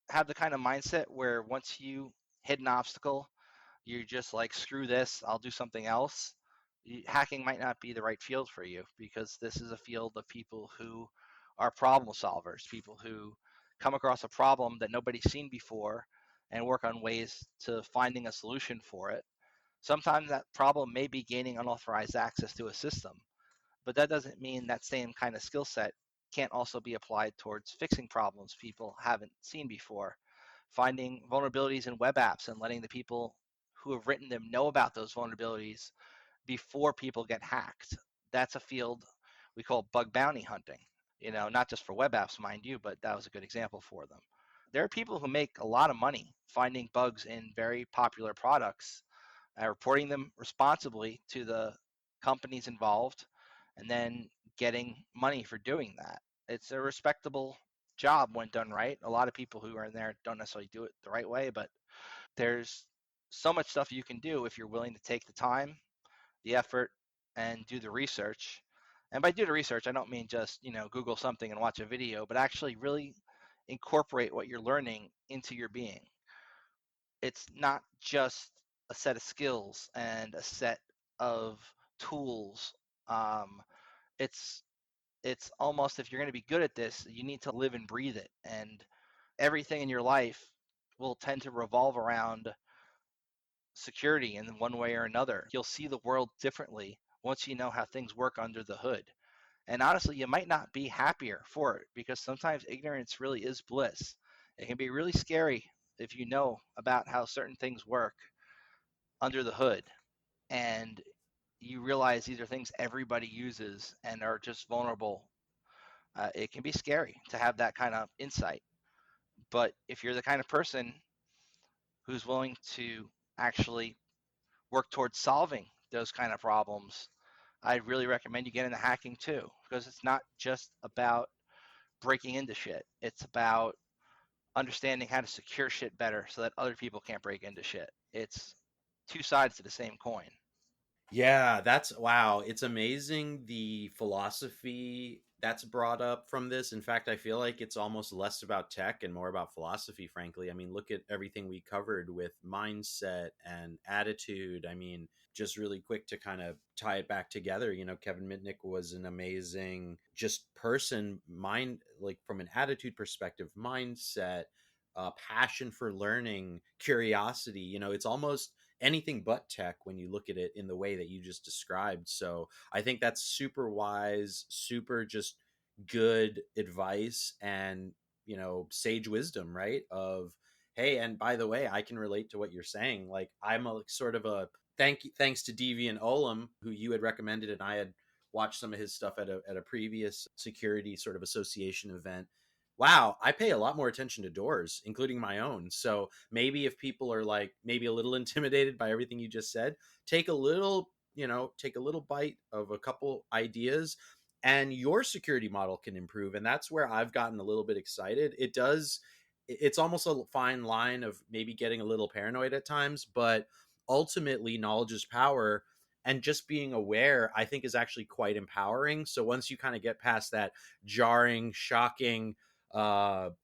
have the kind of mindset where once you hit an obstacle, you're just like, screw this, I'll do something else. Hacking might not be the right field for you because this is a field of people who are problem solvers, people who come across a problem that nobody's seen before and work on ways to finding a solution for it. Sometimes that problem may be gaining unauthorized access to a system, but that doesn't mean that same kind of skill set can't also be applied towards fixing problems people haven't seen before, finding vulnerabilities in web apps and letting the people who have written them know about those vulnerabilities before people get hacked. That's a field we call bug bounty hunting, not just for web apps, mind you, but that was a good example for them. There are people who make a lot of money finding bugs in very popular products, reporting them responsibly to the companies involved, and then getting money for doing that. It's a respectable job when done right. A lot of people who are in there don't necessarily do it the right way, but there's so much stuff you can do if you're willing to take the time, the effort, and do the research. And by do the research, I don't mean just, Google something and watch a video, but actually really incorporate what you're learning into your being. It's not just a set of skills and a set of tools. Um, it's it's almost, if you're going to be good at this, you need to live and breathe it. And everything in your life will tend to revolve around security in one way or another. You'll see the world differently once you know how things work under the hood. And honestly, you might not be happier for it because sometimes ignorance really is bliss. It can be really scary if you know about how certain things work under the hood and you realize these are things everybody uses and are just vulnerable. It can be scary to have that kind of insight. But if you're the kind of person who's willing to actually work towards solving those kind of problems, I really recommend you get into hacking too, because it's not just about breaking into shit. It's about understanding how to secure shit better so that other people can't break into shit. It's two sides to the same coin. Yeah, that's wow. It's amazing the philosophy that's brought up from this. In fact, I feel like it's almost less about tech and more about philosophy, frankly. I mean, look at everything we covered with mindset and attitude. I mean, just really quick to kind of tie it back together, Kevin Mitnick was an amazing just person, mind, like from an attitude perspective, mindset, passion for learning, curiosity. It's almost anything but tech when you look at it in the way that you just described. So I think that's super wise, super just good advice, and sage wisdom, right? Of, hey, and by the way, I can relate to what you're saying. Like, I'm a sort of a thanks to Deviant Olam, who you had recommended, and I had watched some of his stuff at a previous security sort of association event. Wow, I pay a lot more attention to doors, including my own. So maybe if people are like maybe a little intimidated by everything you just said, take a little, take a little bite of a couple ideas, and your security model can improve. And that's where I've gotten a little bit excited. It's almost a fine line of maybe getting a little paranoid at times, but ultimately knowledge is power. And just being aware, I think, is actually quite empowering. So once you kind of get past that jarring, shocking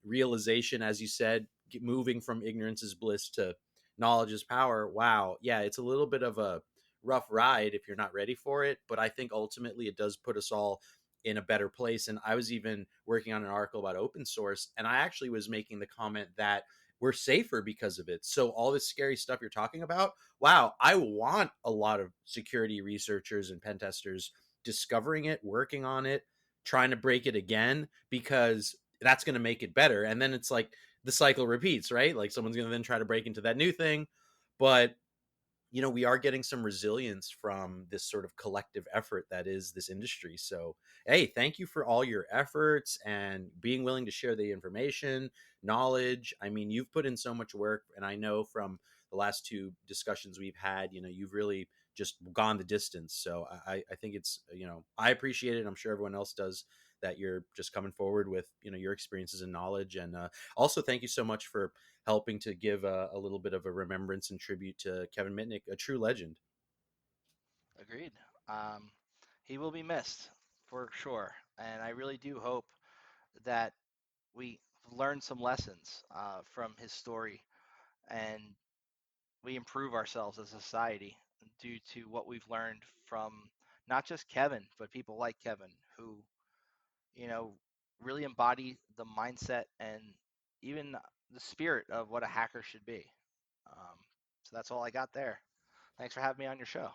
realization, as you said, moving from ignorance is bliss to knowledge is power, wow, yeah, it's a little bit of a rough ride if you're not ready for it. But I think ultimately it does put us all in a better place. And I was even working on an article about open source, and I actually was making the comment that we're safer because of it. So all this scary stuff you're talking about, wow, I want a lot of security researchers and pen testers discovering it, working on it, trying to break it again, because that's going to make it better. And then it's like the cycle repeats, right? Like someone's going to then try to break into that new thing. But we are getting some resilience from this sort of collective effort that is this industry. So, hey, thank you for all your efforts and being willing to share the information, knowledge. I mean, you've put in so much work, and I know from the last two discussions we've had, you've really just gone the distance. So I think it's, I appreciate it. I'm sure everyone else does, that you're just coming forward with, your experiences and knowledge. And also thank you so much for helping to give a little bit of a remembrance and tribute to Kevin Mitnick, a true legend. Agreed. He will be missed for sure. And I really do hope that we learn some lessons from his story, and we improve ourselves as a society due to what we've learned from not just Kevin, but people like Kevin who, really embody the mindset and even the spirit of what a hacker should be. So that's all I got there. Thanks for having me on your show.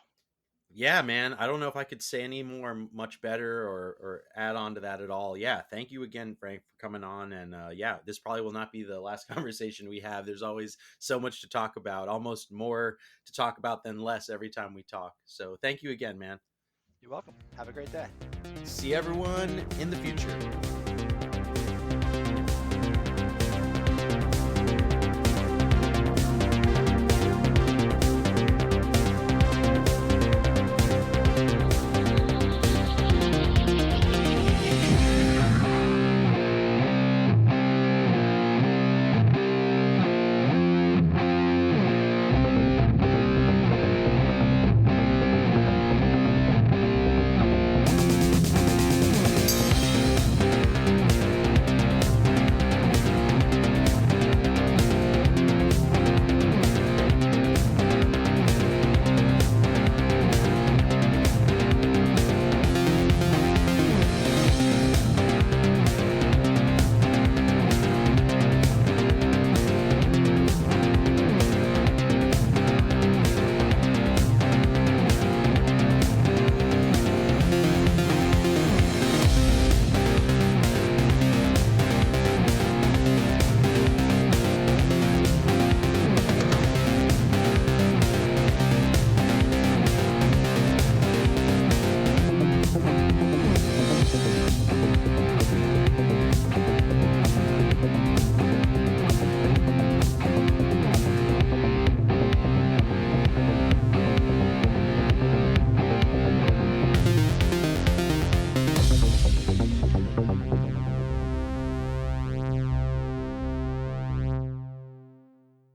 Yeah, man. I don't know if I could say any more much better or add on to that at all. Yeah, thank you again, Frank, for coming on. And yeah, this probably will not be the last conversation we have. There's always so much to talk about, almost more to talk about than less every time we talk. So thank you again, man. You're welcome. Have a great day. See everyone in the future.